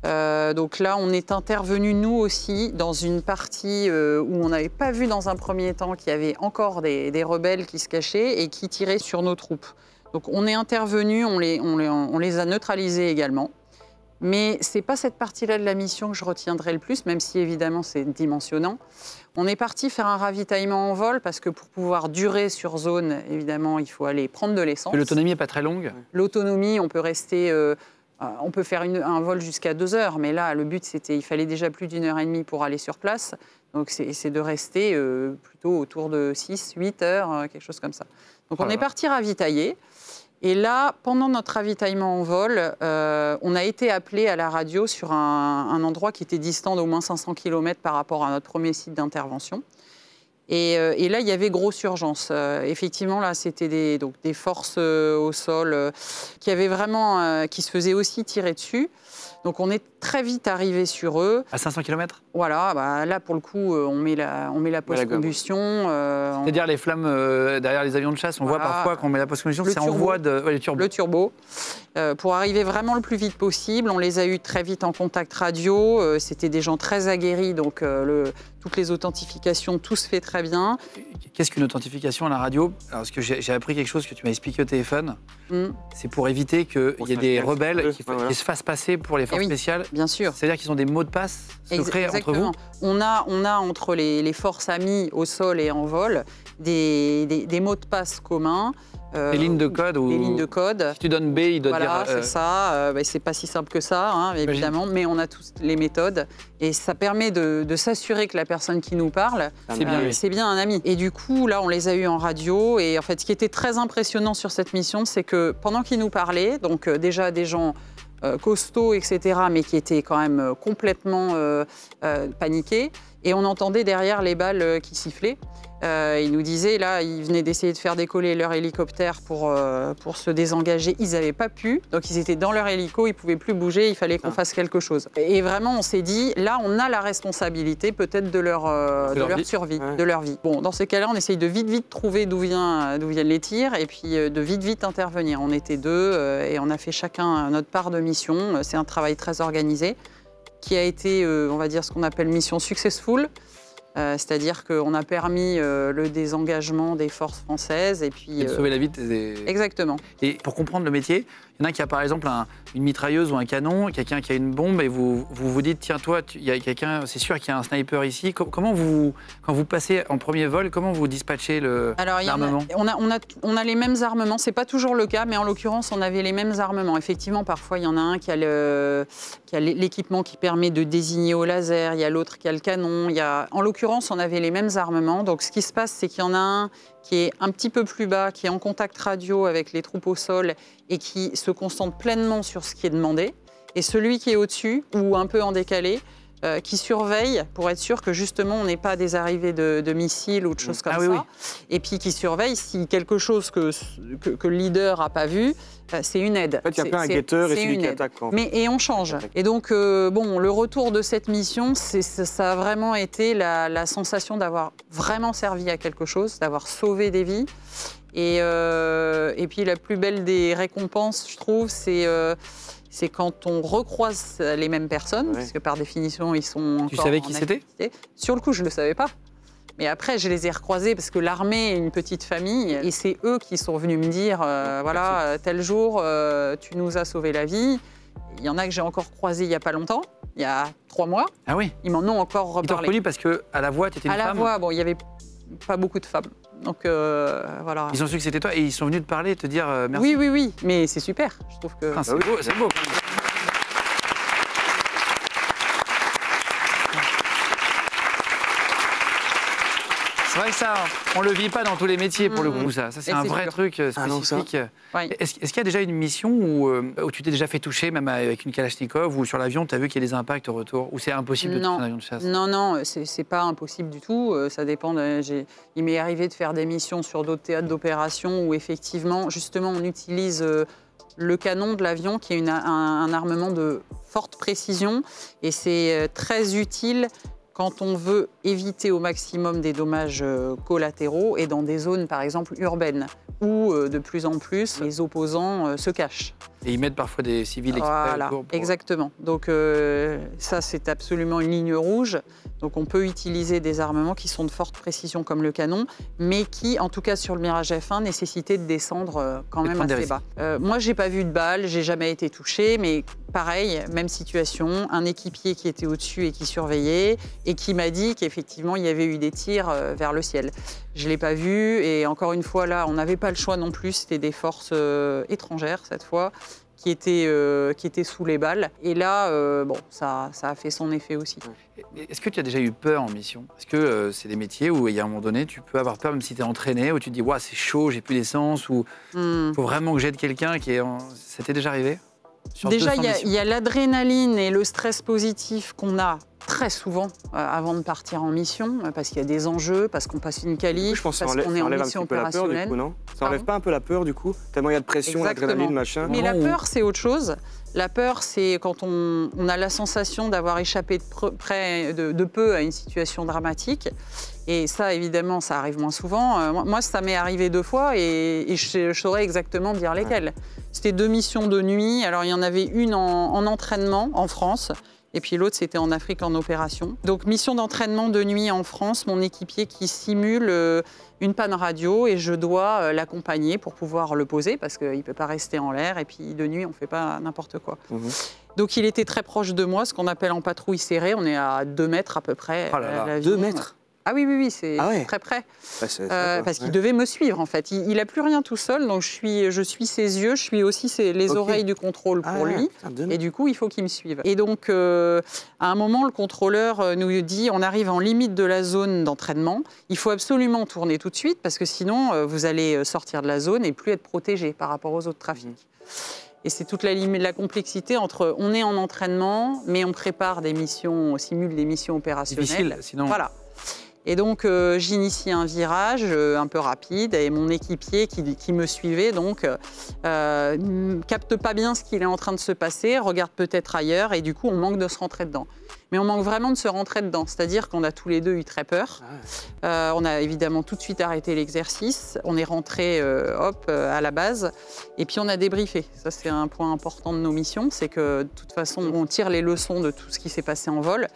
Donc là, on est intervenu nous aussi dans une partie où on n'avait pas vu dans un premier temps qu'il y avait encore des rebelles qui se cachaient et qui tiraient sur nos troupes. Donc on est intervenu, on les a neutralisés également. Mais ce n'est pas cette partie-là de la mission que je retiendrai le plus, même si évidemment c'est dimensionnant. On est parti faire un ravitaillement en vol parce que pour pouvoir durer sur zone, évidemment, il faut aller prendre de l'essence. L'autonomie n'est pas très longue? L'autonomie, on peut rester... on peut faire un vol jusqu'à 2 heures, mais là, le but, il fallait déjà plus d'1 heure et demie pour aller sur place. Donc, c'est de rester plutôt autour de 6, 8 heures, quelque chose comme ça. Donc, on est parti ravitailler. Et là, pendant notre ravitaillement en vol, on a été appelé à la radio sur un endroit qui était distant d'au moins 500 km par rapport à notre premier site d'intervention. Et là, il y avait grosse urgence. Effectivement, là, c'était des forces au sol qui avaient vraiment, qui se faisaient aussi tirer dessus. Donc on est très vite arrivé sur eux. À 500 km? Voilà, bah, là pour le coup, on met la post-combustion. C'est-à-dire les flammes derrière les avions de chasse, on voit parfois qu'on met la post-combustion, c'est en voie de... Ouais, le turbo. Pour arriver vraiment le plus vite possible, on les a eus très vite en contact radio. C'était des gens très aguerris, donc toutes les authentifications, tout se fait très bien. Qu'est-ce qu'une authentification à la radio? Alors, parce que j'ai appris quelque chose que tu m'as expliqué au téléphone. C'est pour éviter qu'il y ait des rebelles qui se fassent passer pour les forces spéciales. Bien sûr. C'est-à-dire qu'ils ont des mots de passe secrets entre vous? On a entre les forces amies au sol et en vol des mots de passe communs. Des lignes de code? Des lignes de code. Si tu donnes B, il doit dire... Voilà, c'est ça. C'est pas si simple que ça, hein, évidemment, mais on a tous les méthodes. Et ça permet de s'assurer que la personne qui nous parle, c'est bien un ami. Et du coup, là, on les a eus en radio. Et en fait, ce qui était très impressionnant sur cette mission, c'est que pendant qu'ils nous parlaient, donc déjà des gens costauds, etc., mais qui étaient quand même complètement paniqués, et on entendait derrière les balles qui sifflaient. Ils nous disaient, là, ils venaient d'essayer de faire décoller leur hélicoptère pour se désengager. Ils n'avaient pas pu, donc ils étaient dans leur hélico, ils ne pouvaient plus bouger, il fallait qu'on fasse quelque chose. Et vraiment, on s'est dit, là, on a la responsabilité peut-être de leur survie, de leur vie. Bon, dans ces cas-là, on essaye de vite trouver d'où viennent les tirs et puis de vite intervenir. On était deux et on a fait chacun notre part de mission. C'est un travail très organisé qui a été, on va dire, ce qu'on appelle mission successful. C'est-à-dire qu'on a permis le désengagement des forces françaises et puis... Et de sauver la vie Exactement. Et pour comprendre le métier, il y en a qui a par exemple une mitrailleuse ou un canon, quelqu'un qui a une bombe et vous dites, tiens toi, il y a quelqu'un, c'est sûr qu'il y a un sniper ici. Comment quand vous passez en premier vol, comment vous dispatchez l'armement? On a les mêmes armements, c'est pas toujours le cas, mais en l'occurrence, on avait les mêmes armements. Effectivement, parfois, il y en a un qui a l'équipement qui permet de désigner au laser, il y a l'autre qui a le canon. En l'occurrence, on avait les mêmes armements. Donc, ce qui se passe, c'est qu'il y en a un qui est un petit peu plus bas, qui est en contact radio avec les troupes au sol et qui se concentre pleinement sur ce qui est demandé. Et celui qui est au-dessus, ou un peu en décalé, qui surveille pour être sûr que justement on n'ait pas des arrivées de missiles ou de choses comme ça. Oui. Et puis qui surveille si quelque chose que le leader n'a pas vu, c'est une aide. En fait, il y a plein un guetteur et celui qui attaque. Et on change. Et donc, le retour de cette mission, ça a vraiment été la sensation d'avoir vraiment servi à quelque chose, d'avoir sauvé des vies. Et puis la plus belle des récompenses, je trouve, c'est quand on recroise les mêmes personnes, parce que par définition, ils sont encore... Tu savais qui c'était? Sur le coup, je ne le savais pas. Mais après, je les ai recroisés parce que l'armée est une petite famille et c'est eux qui sont venus me dire, voilà, tel jour, tu nous as sauvé la vie. Il y en a que j'ai encore croisés il n'y a pas longtemps, il y a 3 mois. Ah oui? Ils m'en ont encore reparlé. Ils t'ont reconnu parce qu'à la voix, tu étais une femme? À la voix, bon, il n'y avait pas beaucoup de femmes. Donc voilà. Ils ont su que c'était toi et ils sont venus te parler et te dire merci? Oui, mais c'est super. Je trouve que... Ah, c'est beau, c'est beau. C'est vrai que ça, on le vit pas dans tous les métiers pour le coup, ça. Ça, c'est un vrai truc spécifique. Est-ce qu'il y a déjà une mission où tu t'es déjà fait toucher, même avec une Kalachnikov, ou sur l'avion, tu as vu qu'il y a des impacts au retour? Ou c'est impossible de toucher un avion de chasse? Non, c'est pas impossible du tout. Ça dépend. Il m'est arrivé de faire des missions sur d'autres théâtres d'opération où, effectivement, justement, on utilise le canon de l'avion, qui est un armement de forte précision. Et c'est très utile quand on veut éviter au maximum des dommages collatéraux et dans des zones, par exemple, urbaines, où de plus en plus les opposants se cachent. Et ils mettent parfois des civils exprès voilà, autour pour... Exactement. Donc ça, c'est absolument une ligne rouge. Donc on peut utiliser des armements qui sont de forte précision comme le canon, mais qui, en tout cas sur le Mirage F1, nécessitaient de descendre quand même assez bas. Moi, j'ai pas vu de balles, j'ai jamais été touchée, mais pareil, même situation, un équipier qui était au-dessus et qui surveillait, et qui m'a dit qu'effectivement, il y avait eu des tirs vers le ciel. Je l'ai pas vu, et encore une fois, là, on n'avait pas le choix non plus, c'était des forces étrangères cette fois, qui étaient sous les balles. Et là, bon, ça a fait son effet aussi. Est-ce que tu as déjà eu peur en mission? Est-ce que c'est des métiers où, il y a un moment donné, tu peux avoir peur, même si tu es entraîné, où tu te dis, ouais, c'est chaud, j'ai plus d'essence, ou il faut vraiment que j'aide quelqu'un qui est... Ça t'est déjà arrivé? Déjà, il y a l'adrénaline et le stress positif qu'on a très souvent avant de partir en mission, parce qu'il y a des enjeux, parce qu'on passe une qualif, Je pense que parce ça qu'on est en enlève un mission petit peu la peur, du opérationnelle. coup, non? Ça enlève pas un peu la peur, du coup? Tellement il y a de pression, Exactement. l'adrénaline, machin. Mais la peur, c'est autre chose. La peur, c'est quand on a la sensation d'avoir échappé de peu à une situation dramatique. Et ça, évidemment, ça arrive moins souvent. Moi, ça m'est arrivé 2 fois et je saurais exactement dire lesquelles. C'était 2 missions de nuit. Alors, il y en avait une en entraînement en France. Et puis l'autre, c'était en Afrique en opération. Donc, mission d'entraînement de nuit en France, mon équipier qui simule une panne radio et je dois l'accompagner pour pouvoir le poser parce qu'il ne peut pas rester en l'air. Et puis de nuit, on ne fait pas n'importe quoi. Donc, il était très proche de moi, ce qu'on appelle en patrouille serrée. On est à 2 mètres à peu près. Oh là là, 2 mètres? Ah oui, c'est très près. Parce qu'il devait me suivre, en fait. Il n'a plus rien tout seul, donc je suis ses yeux, je suis aussi les oreilles du contrôle pour lui. Et du coup, il faut qu'il me suive. Et donc, à un moment, le contrôleur nous dit, on arrive en limite de la zone d'entraînement. Il faut absolument tourner tout de suite, parce que sinon, vous allez sortir de la zone et plus être protégé par rapport aux autres trafics. Et c'est toute la complexité entre on est en entraînement, mais on prépare des missions, on simule des missions opérationnelles. Difficile, sinon... Voilà. Et donc, j'initie un virage un peu rapide et mon équipier qui me suivait donc capte pas bien ce qu'il est en train de se passer, regarde peut-être ailleurs et du coup, on manque de se rentrer dedans. Mais on manque vraiment de se rentrer dedans, c'est-à-dire qu'on a tous les deux eu très peur. On a évidemment tout de suite arrêté l'exercice, on est rentré à la base et puis on a débriefé. Ça, c'est un point important de nos missions, c'est que de toute façon, on tire les leçons de tout ce qui s'est passé en vol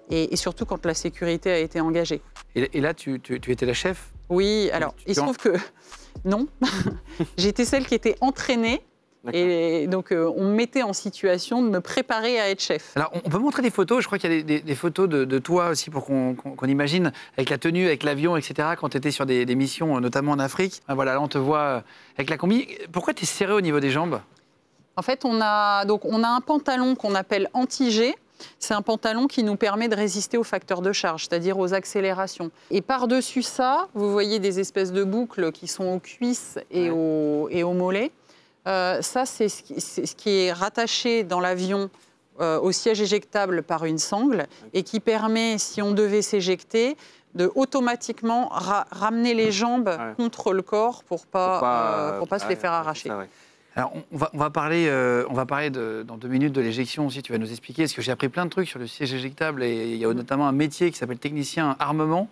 et surtout quand la sécurité a été engagée. Et là, tu étais la chef? Oui, alors il se trouve que non, j'étais celle qui était entraînée. Et donc, on me mettait en situation de me préparer à être chef. Alors, on peut montrer des photos. Je crois qu'il y a des photos de toi aussi pour qu'on imagine, avec la tenue, avec l'avion, etc., quand tu étais sur des missions, notamment en Afrique. Voilà, là, on te voit avec la combi. Pourquoi tu es serré au niveau des jambes? En fait, on a un pantalon qu'on appelle anti-G. C'est un pantalon qui nous permet de résister aux facteurs de charge, c'est-à-dire aux accélérations. Et par-dessus ça, vous voyez des espèces de boucles qui sont aux cuisses et aux mollets. Ça, c'est ce qui est rattaché dans l'avion au siège éjectable par une sangle et qui permet, si on devait s'éjecter, de automatiquement ramener les jambes contre le corps pour pas se les faire arracher. Alors, on va parler dans 2 minutes de l'éjection aussi. Tu vas nous expliquer, parce que j'ai appris plein de trucs sur le siège éjectable et il y a notamment un métier qui s'appelle technicien armement,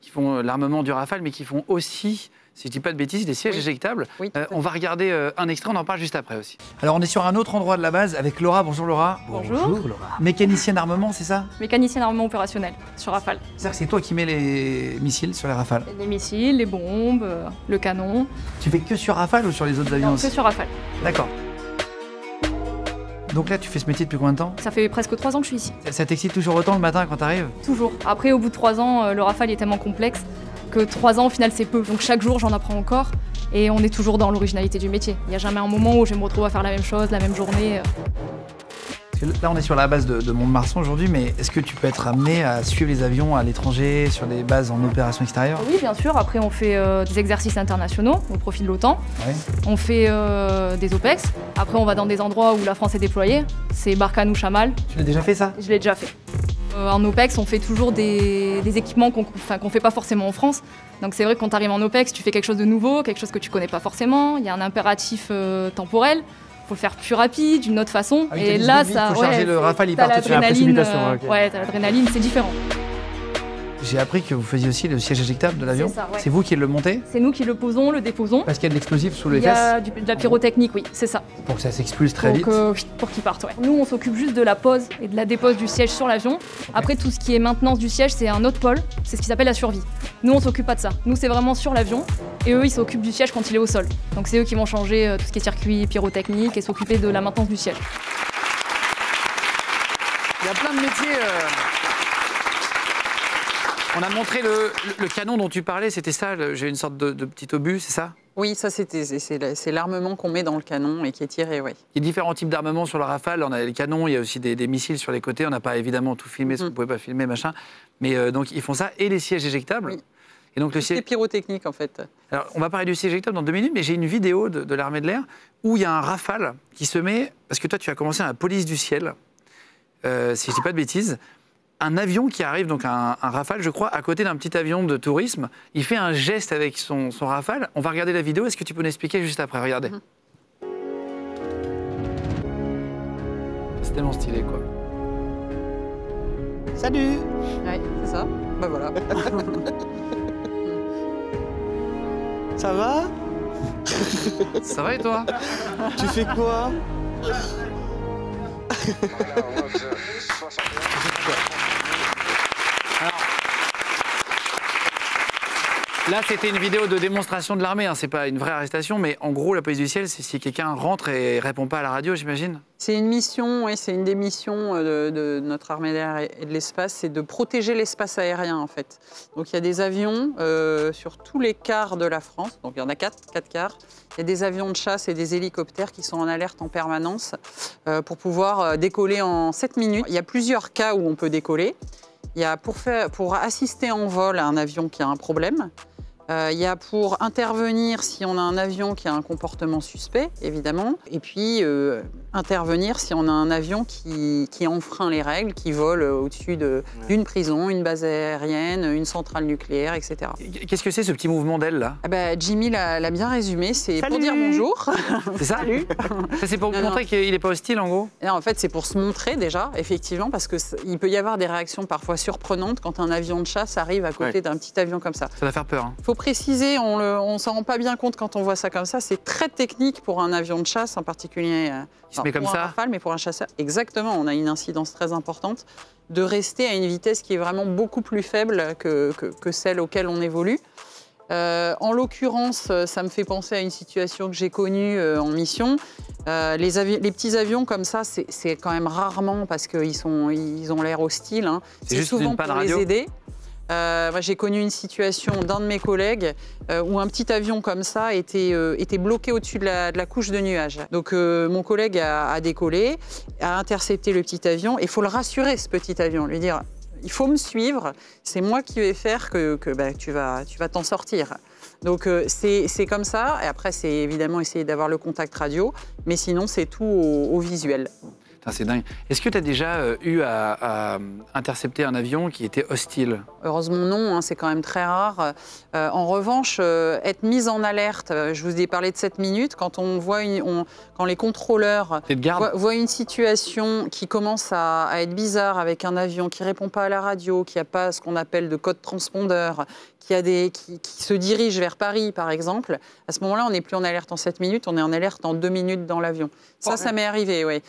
qui font l'armement du Rafale, mais qui font aussi, si je ne dis pas de bêtises, des sièges éjectables. On va regarder un extrait, on en parle juste après aussi. Alors, on est sur un autre endroit de la base avec Laura. Bonjour Laura. Bonjour Laura. Mécanicienne armement, c'est ça? Mécanicienne armement opérationnel sur Rafale. C'est-à-dire que c'est toi qui mets les missiles sur les Rafales? Les missiles, les bombes, le canon. Tu fais que sur Rafale ou sur les autres avions Non, aussi? que sur Rafale. D'accord. Donc là, tu fais ce métier depuis combien de temps? Ça fait presque 3 ans que je suis ici. Ça t'excite toujours autant le matin quand t'arrives? Toujours. Après, au bout de 3 ans, le Rafale est tellement complexe que 3 ans, au final, c'est peu. Donc chaque jour, j'en apprends encore. Et on est toujours dans l'originalité du métier. Il n'y a jamais un moment où je me retrouve à faire la même chose, la même journée. Parce que là, on est sur la base de Mont-de-Marsan aujourd'hui, mais est-ce que tu peux être amené à suivre les avions à l'étranger, sur des bases en opération extérieure? Oui, bien sûr. Après, on fait des exercices internationaux au profit de l'OTAN. On fait des OPEX. Après, on va dans des endroits où la France est déployée. C'est Barkhane ou Chamal. Tu l'as déjà fait, ça? Je l'ai déjà fait. En OPEX, on fait toujours des équipements qu'on fait pas forcément en France. Donc c'est vrai que quand tu arrives en OPEX, tu fais quelque chose de nouveau, quelque chose que tu connais pas forcément. Il y a un impératif temporel. Il faut le faire plus rapide, d'une autre façon. Ah oui, et là, ça. Il faut charger le Rafale, il part tout de suite. L'adrénaline, t'as l'adrénaline, c'est différent. J'ai appris que vous faisiez aussi le siège éjectable de l'avion. C'est ça, ouais. C'est vous qui le montez? C'est nous qui le posons, le déposons. Parce qu'il y a de l'explosif sous les fesses. Il y a de la pyrotechnique, oui, c'est ça. Pour que ça s'expulse très vite. Pour qu'il parte, ouais. Nous, on s'occupe juste de la pose et de la dépose du siège sur l'avion. Après, tout ce qui est maintenance du siège, c'est un autre pôle. C'est ce qui s'appelle la survie. Nous, on s'occupe pas de ça. Nous, c'est vraiment sur l'avion. Et eux, ils s'occupent du siège quand il est au sol. Donc, c'est eux qui vont changer tout ce qui est circuit pyrotechnique et s'occuper de la maintenance du siège. Il y a plein de métiers. On a montré le canon dont tu parlais, c'était ça, j'ai une sorte de petit obus, c'est ça? Oui, ça c'est l'armement qu'on met dans le canon et qui est tiré, oui. Il y a différents types d'armements sur le Rafale, on a les canons, il y a aussi des missiles sur les côtés, on n'a pas évidemment tout filmé, ce qu'on ne pouvait pas filmer, machin. Mais donc ils font ça, et les sièges éjectables. Oui. Et donc, c'est pyrotechnique en fait. Alors on va parler du siège éjectable dans 2 minutes, mais j'ai une vidéo de l'armée de l'air où il y a un Rafale qui se met, parce que toi tu as commencé à la police du ciel, si je ne dis pas de bêtises, un avion qui arrive, donc un Rafale, je crois, à côté d'un petit avion de tourisme. Il fait un geste avec son Rafale. On va regarder la vidéo. Est-ce que tu peux nous expliquer juste après? Regardez. C'est tellement stylé, quoi. Salut. Ouais, c'est ça. Bah voilà. Ça va? Ça va et toi? Tu fais quoi? Là, c'était une vidéo de démonstration de l'armée, hein. C'est pas une vraie arrestation, mais en gros, la police du ciel, c'est si quelqu'un rentre et répond pas à la radio, j'imagine. C'est une mission, oui, c'est une des missions de notre armée d'air et de l'espace, c'est de protéger l'espace aérien, en fait. Donc, il y a des avions sur tous les quarts de la France, donc il y en a 4 quarts. Il y a des avions de chasse et des hélicoptères qui sont en alerte en permanence pour pouvoir décoller en 7 minutes. Il y a plusieurs cas où on peut décoller. Il y a pour assister en vol à un avion qui a un problème. Il y a pour intervenir si on a un avion qui a un comportement suspect, évidemment. Et puis, intervenir si on a un avion qui enfreint les règles, qui vole au-dessus d'une prison, une base aérienne, une centrale nucléaire, etc. Qu'est-ce que c'est, ce petit mouvement d'aile, là? Jimmy l'a bien résumé. C'est pour dire bonjour. C'est ça? Salut. Ça, c'est pour montrer qu'il n'est pas hostile, en gros? Et en fait, c'est pour se montrer, déjà, effectivement, parce qu'il peut y avoir des réactions parfois surprenantes quand un avion de chasse arrive à côté d'un petit avion comme ça. Ça va faire peur, hein. Faut préciser, on ne s'en rend pas bien compte quand on voit ça comme ça, c'est très technique pour un avion de chasse, en particulier mais comme pour ça. un Rafale, mais pour un chasseur. Exactement, on a une incidence très importante de rester à une vitesse qui est vraiment beaucoup plus faible que celle auquel on évolue. En l'occurrence, ça me fait penser à une situation que j'ai connue en mission. Les petits avions comme ça, c'est quand même rarement parce qu'ils ont l'air hostiles. Hein. C'est souvent pour les aider. Moi, j'ai connu une situation d'un de mes collègues où un petit avion comme ça était bloqué au-dessus de la couche de nuages. Donc mon collègue a décollé, a intercepté le petit avion. Et il faut le rassurer, ce petit avion, lui dire « il faut me suivre, c'est moi qui vais faire que tu vas t'en sortir ». Donc c'est comme ça. Et après, c'est évidemment essayer d'avoir le contact radio. Mais sinon, c'est tout au visuel. C'est dingue. Est-ce que tu as déjà eu à intercepter un avion qui était hostile? Heureusement non, hein, c'est quand même très rare. En revanche, être mise en alerte, je vous ai parlé de 7 minutes, quand quand les contrôleurs voient une situation qui commence à être bizarre avec un avion qui ne répond pas à la radio, qui n'a pas ce qu'on appelle de code transpondeur, qui se dirige vers Paris, par exemple, à ce moment-là, on n'est plus en alerte en 7 minutes, on est en alerte en 2 minutes dans l'avion. Ça m'est arrivé, oui.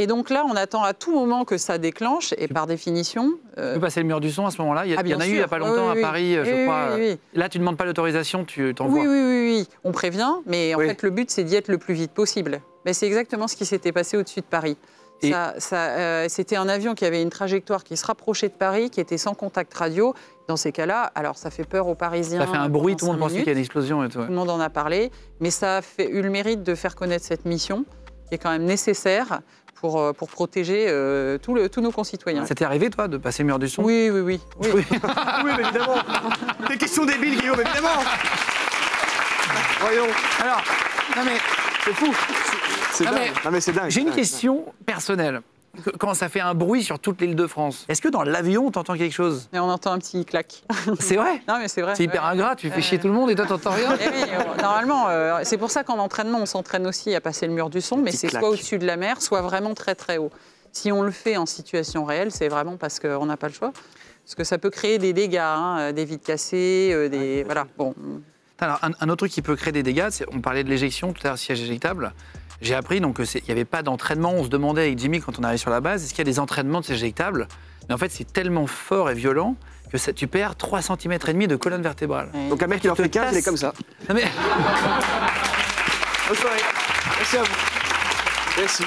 Et donc là, on attend à tout moment que ça déclenche, et par définition... Tu peux passer le mur du son à ce moment-là? Il y en a eu il n'y a pas longtemps à Paris, je crois. Oui. Là, tu ne demandes pas l'autorisation, tu t'envoies. Oui. On prévient, mais en fait, le but, c'est d'y être le plus vite possible. Mais c'est exactement ce qui s'était passé au-dessus de Paris. C'était un avion qui avait une trajectoire qui se rapprochait de Paris, qui était sans contact radio. Dans ces cas-là, alors ça fait peur aux Parisiens. Ça fait un bruit, tout le monde pensait qu'il y a une explosion et tout. Tout le monde en a parlé, mais ça a eu le mérite de faire connaître cette mission, qui est quand même nécessaire pour protéger tous nos concitoyens. Ça t'est arrivé, toi, de passer le mur du son? Oui. Oui, évidemment. Des questions débiles, Guillaume, évidemment. Voyons. Alors, non mais, c'est fou. C'est dingue. Non, mais c'est dingue. J'ai une question personnelle. Quand ça fait un bruit sur toute l'île de France, est-ce que dans l'avion, on entend quelque chose? Et on entend un petit clac. C'est vrai? Non, mais c'est vrai. C'est hyper ingrat, tu fais chier tout le monde et toi, t'entends rien? Normalement, c'est pour ça qu'en entraînement, on s'entraîne aussi à passer le mur du son, mais c'est soit au-dessus de la mer, soit vraiment très très haut. Si on le fait en situation réelle, c'est vraiment parce qu'on n'a pas le choix. Parce que ça peut créer des dégâts, hein, des vitres cassées, voilà. Bon. Alors, un autre truc qui peut créer des dégâts, on parlait de l'éjection, tout à l'heure, siège éjectable. J'ai appris donc qu'il n'y avait pas d'entraînement. On se demandait avec Jimmy quand on arrivait sur la base, est-ce qu'il y a des entraînements de siège éjectable? Mais en fait, c'est tellement fort et violent que tu perds 3,5 cm de colonne vertébrale. Donc un mec qui en fait 15, il est comme ça. Non mais... Bonne soirée. Merci à vous. Merci.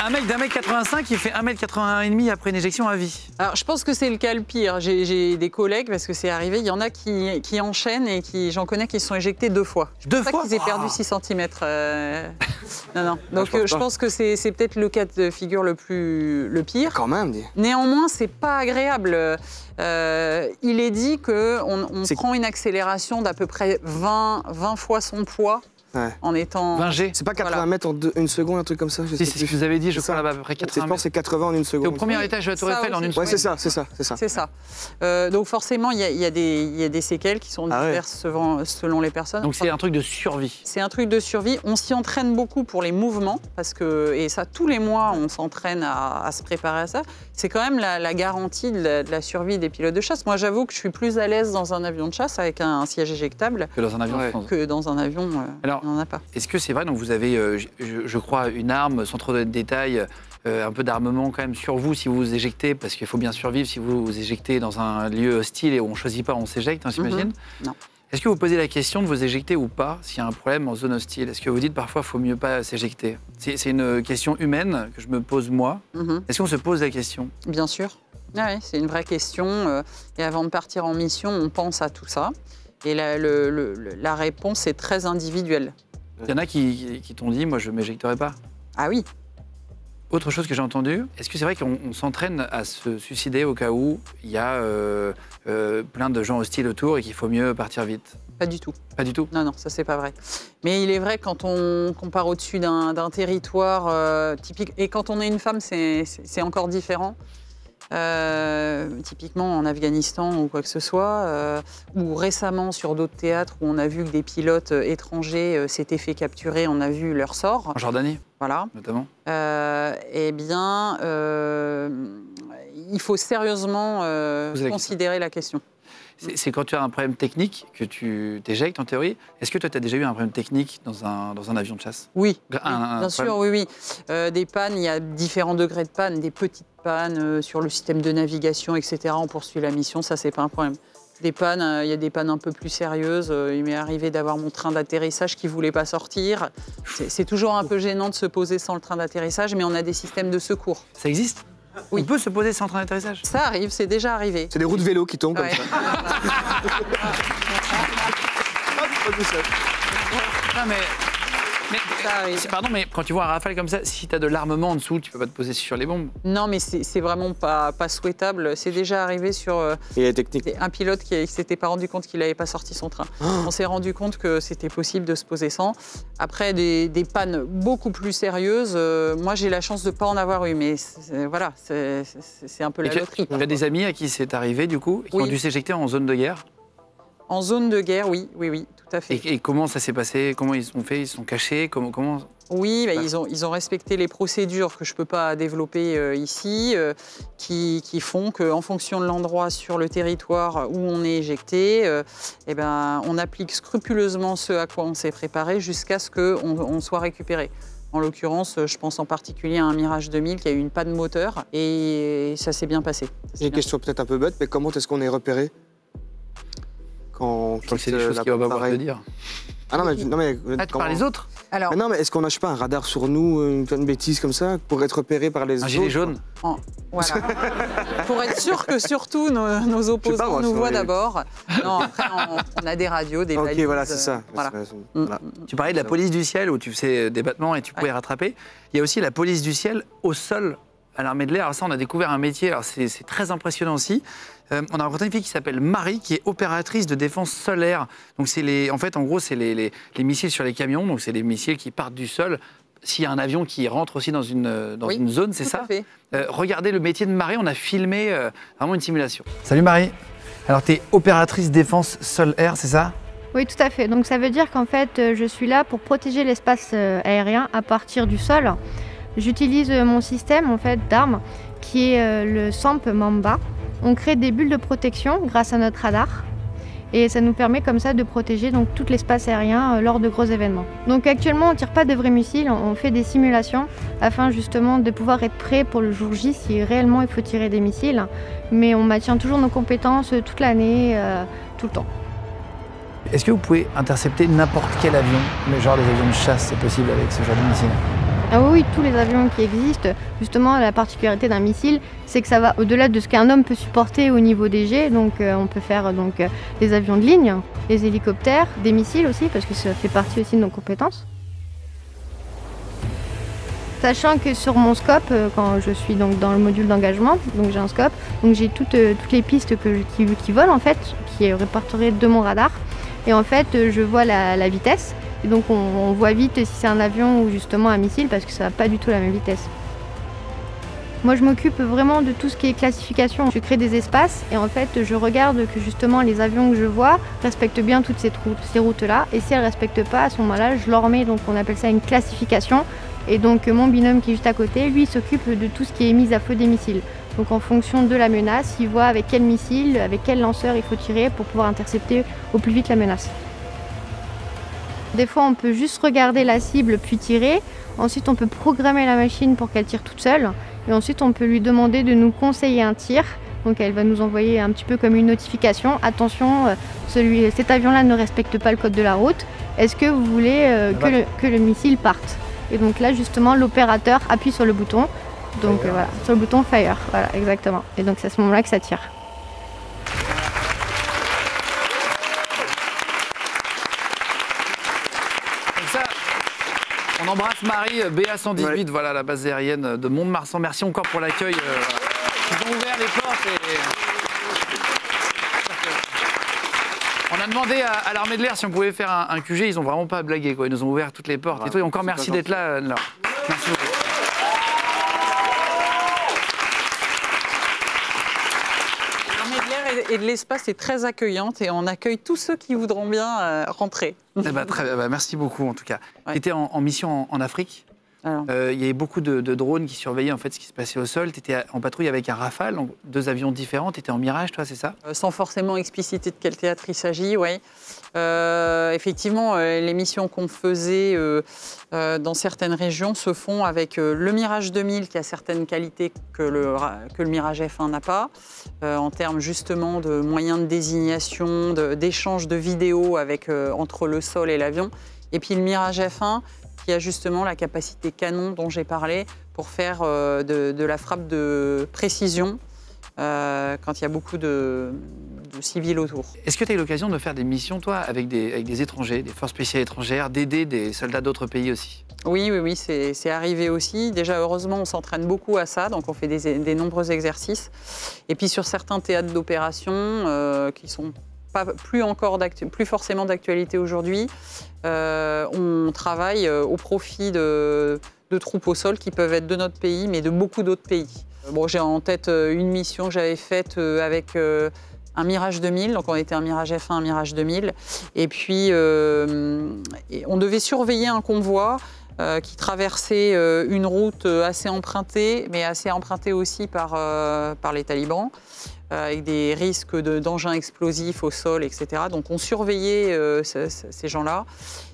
Un mec d'1m85 qui fait 1m81,5 après une éjection à vie. Alors, je pense que c'est le cas le pire. J'ai des collègues, parce que c'est arrivé, il y en a qui enchaînent et j'en connais qui se sont éjectés 2 fois. Deux fois? C'est pour ça qu'ils aient perdu 6 cm. Non. Donc, je pense que c'est peut-être le cas de figure le pire. Quand même. Néanmoins, c'est pas agréable. Il est dit qu'on prend une accélération d'à peu près 20 fois son poids Ouais. en étant... 20 G. C'est pas 80 Voilà. mètres en une seconde, un truc comme ça? Je sais C'est ce plus. que vous avez dit, je C'est crois, ça. là-bas, à peu près Je 80 pense que c'est 80 en une C'est au seconde. premier étage de la Tour Ça Eiffel en aussi. une Ouais, seconde. c'est ça. C'est ça. Donc forcément, il y a des séquelles qui sont Ah ouais. diverses selon les personnes. Donc c'est un truc de survie. C'est un truc de survie. On s'y entraîne beaucoup pour les mouvements, parce que, et ça, tous les mois, on s'entraîne à se préparer à ça. C'est quand même la garantie de la survie des pilotes de chasse. Moi, j'avoue que je suis plus à l'aise dans un avion de chasse avec un siège éjectable Que dans un avion. Ouais. que dans un avion. Alors, il n'y en a pas. Est-ce que c'est vrai, donc vous avez, je crois, une arme, sans trop de détails, un peu d'armement quand même sur vous si vous vous éjectez, parce qu'il faut bien survivre si vous vous éjectez dans un lieu hostile et où on ne choisit pas, on s'éjecte, hein, j'imagine. Non. Est-ce que vous posez la question de vous éjecter ou pas s'il y a un problème en zone hostile? Est-ce que vous dites parfois qu'il faut mieux pas s'éjecter? C'est une question humaine que je me pose moi. Mhm. Est-ce qu'on se pose la question? Bien sûr. Ouais, c'est une vraie question. Et avant de partir en mission, on pense à tout ça. Et la réponse est très individuelle. Il y en a qui t'ont dit, moi je ne m'éjecterai pas. Ah oui. Autre chose que j'ai entendue, est-ce que c'est vrai qu'on s'entraîne à se suicider au cas où il y a plein de gens hostiles autour et qu'il faut mieux partir vite? Pas du tout. Pas du tout. Non, ça c'est pas vrai. Mais il est vrai quand on part au-dessus d'un territoire typique, et quand on est une femme, c'est encore différent. Typiquement en Afghanistan ou quoi que ce soit, ou récemment sur d'autres théâtres où on a vu que des pilotes étrangers s'étaient fait capturer, on a vu leur sort. En Jordanie, Voilà. notamment. Eh bien, il faut sérieusement considérer la question. C'est quand tu as un problème technique que tu t'éjectes en théorie. Est-ce que toi, tu as déjà eu un problème technique dans un avion de chasse? Oui, Un bien sûr, oui. Des pannes, il y a différents degrés de panne, des petites pannes sur le système de navigation, etc. On poursuit la mission, ça, c'est pas un problème. Des pannes, il y a des pannes un peu plus sérieuses. Il m'est arrivé d'avoir mon train d'atterrissage qui ne voulait pas sortir. C'est toujours un peu gênant de se poser sans le train d'atterrissage, mais on a des systèmes de secours. Ça existe? Oui. On peut se poser sans train d'atterrissage? Ça arrive, c'est déjà arrivé. C'est des roues de vélo qui tombent Ouais. comme ça. Pas tout seul. Non, mais Ça arrive. pardon, mais quand tu vois un rafale comme ça, si tu as de l'armement en dessous, tu peux pas te poser sur les bombes. Non, mais c'est vraiment pas souhaitable. C'est déjà arrivé sur Et la technique. un pilote qui ne s'était pas rendu compte qu'il n'avait pas sorti son train. On s'est rendu compte que c'était possible de se poser sans. Après, des pannes beaucoup plus sérieuses, moi j'ai la chance de ne pas en avoir eu, mais voilà, c'est un peu la loterie. Tu as des amis à qui c'est arrivé, du coup, qui ont Oui. dû s'éjecter en zone de guerre. En zone de guerre, oui, tout à fait. Et comment ça s'est passé? Comment ils ont fait? Ils se sont cachés? Comment... Oui, bah, ils ont respecté les procédures que je ne peux pas développer ici, qui font qu'en fonction de l'endroit sur le territoire où on est éjecté, eh ben, on applique scrupuleusement ce à quoi on s'est préparé jusqu'à ce qu'on soit récupéré. En l'occurrence, je pense en particulier à un Mirage 2000 qui a eu une panne moteur et ça s'est bien passé. J'ai une question peut-être un peu bête, mais comment est-ce qu'on est repéré quand Je crois que c'est des choses qu'il va pas pouvoir te dire. Ah non, mais Ah, tu parles les autres? Alors, Mais non, mais est-ce qu'on n'a pas un radar sur nous, une bêtise comme ça, pour être repéré par les Un autres? gilet jaune? voilà. Pour être sûr que surtout nos opposants moi, nous ça, voient mais- d'abord. Non, après, on a des radios, des Ok, balises, voilà, c'est ça. voilà. Voilà. Tu parlais de la police du ciel où tu faisais des battements et tu pouvais rattraper. Il y a aussi la police du ciel au sol à l'armée de l'air. Alors ça, on a découvert un métier, alors c'est très impressionnant aussi. On a rencontré une fille qui s'appelle Marie, qui est opératrice de défense sol-air. Donc en fait, en gros, c'est les missiles sur les camions. Donc c'est les missiles qui partent du sol. S'il y a un avion qui rentre aussi dans une zone, c'est Tout ça? à fait. Regardez le métier de Marie, on a filmé vraiment une simulation. Salut Marie. Alors tu es opératrice défense sol-air, c'est ça? Oui, tout à fait. Donc ça veut dire qu'en fait, je suis là pour protéger l'espace aérien à partir du sol. J'utilise mon système en fait d'armes qui est le SAMP Mamba. On crée des bulles de protection grâce à notre radar et ça nous permet comme ça de protéger donc tout l'espace aérien lors de gros événements. Donc actuellement, on ne tire pas de vrais missiles, on fait des simulations afin justement de pouvoir être prêt pour le jour J si réellement il faut tirer des missiles. Mais on maintient toujours nos compétences toute l'année, tout le temps. Est-ce que vous pouvez intercepter n'importe quel avion, le genre des avions de chasse, c'est possible avec ce genre de missile? Ah oui, tous les avions qui existent, justement la particularité d'un missile, c'est que ça va au-delà de ce qu'un homme peut supporter au niveau des jets. Donc on peut faire des avions de ligne, des hélicoptères, des missiles aussi, parce que ça fait partie aussi de nos compétences. Sachant que sur mon scope, quand je suis donc dans le module d'engagement, donc j'ai un scope, donc j'ai toutes les pistes qui volent en fait, qui est répertoriée de mon radar. Et en fait, je vois la vitesse Et donc on voit vite si c'est un avion ou justement un missile parce que ça n'a pas du tout la même vitesse. Moi je m'occupe vraiment de tout ce qui est classification. Je crée des espaces et en fait je regarde que justement les avions que je vois respectent bien toutes ces routes-là. Et si elles ne respectent pas, à ce moment-là, je leur mets, donc on appelle ça une classification. Et donc mon binôme qui est juste à côté, lui s'occupe de tout ce qui est mise à feu des missiles. Donc en fonction de la menace, il voit avec quel missile, avec quel lanceur il faut tirer pour pouvoir intercepter au plus vite la menace. Des fois on peut juste regarder la cible puis tirer. Ensuite on peut programmer la machine pour qu'elle tire toute seule. Et ensuite, on peut lui demander de nous conseiller un tir. Donc elle va nous envoyer un petit peu comme une notification. Attention, cet avion-là ne respecte pas le code de la route. Est-ce que vous voulez que le missile parte? Et donc là, justement, l'opérateur appuie sur le bouton. Donc voilà, sur le bouton Fire. Voilà, exactement. Et donc c'est à ce moment-là que ça tire. On embrasse Marie, BA118, voilà la base aérienne de Mont-de-Marsan. Merci encore pour l'accueil. Ils ont ouvert les portes On a demandé à l'armée de l'air si on pouvait faire un QG, ils n'ont vraiment pas blagué, quoi. Ils nous ont ouvert toutes les portes et tout. Et encore merci d'être là. Merci beaucoup. Et de l'espace est très accueillante et on accueille tous ceux qui voudront bien rentrer. Eh ben, merci beaucoup en tout cas. Ouais. Tu étais en mission en Afrique. Il y avait beaucoup de drones qui surveillaient en fait ce qui se passait au sol. Tu étais en patrouille avec un Rafale, donc 2 avions différents. Tu étais en Mirage, toi, c'est ça? Sans forcément expliciter de quel théâtre il s'agit, oui. Effectivement, les missions qu'on faisait dans certaines régions se font avec le Mirage 2000 qui a certaines qualités que le Mirage F1 n'a pas, en termes justement de moyens de désignation, d'échange de vidéos entre le sol et l'avion. Et puis le Mirage F1 qui a justement la capacité canon dont j'ai parlé pour faire de la frappe de précision quand il y a beaucoup de civils autour. Est-ce que tu as eu l'occasion de faire des missions, toi, avec des étrangers, des forces spéciales étrangères, d'aider des soldats d'autres pays aussi? Oui, c'est arrivé aussi. Déjà, heureusement, on s'entraîne beaucoup à ça, donc on fait des nombreux exercices. Et puis sur certains théâtres d'opération qui sont plus forcément d'actualité aujourd'hui, on travaille au profit de troupes au sol qui peuvent être de notre pays, mais de beaucoup d'autres pays. Bon, j'ai en tête une mission que j'avais faite avec un Mirage 2000, donc on était un Mirage F1, un Mirage 2000, et puis on devait surveiller un convoi qui traversait une route assez empruntée, mais assez empruntée aussi par les talibans, avec des risques d'engins explosifs au sol, etc. Donc on surveillait ces gens-là.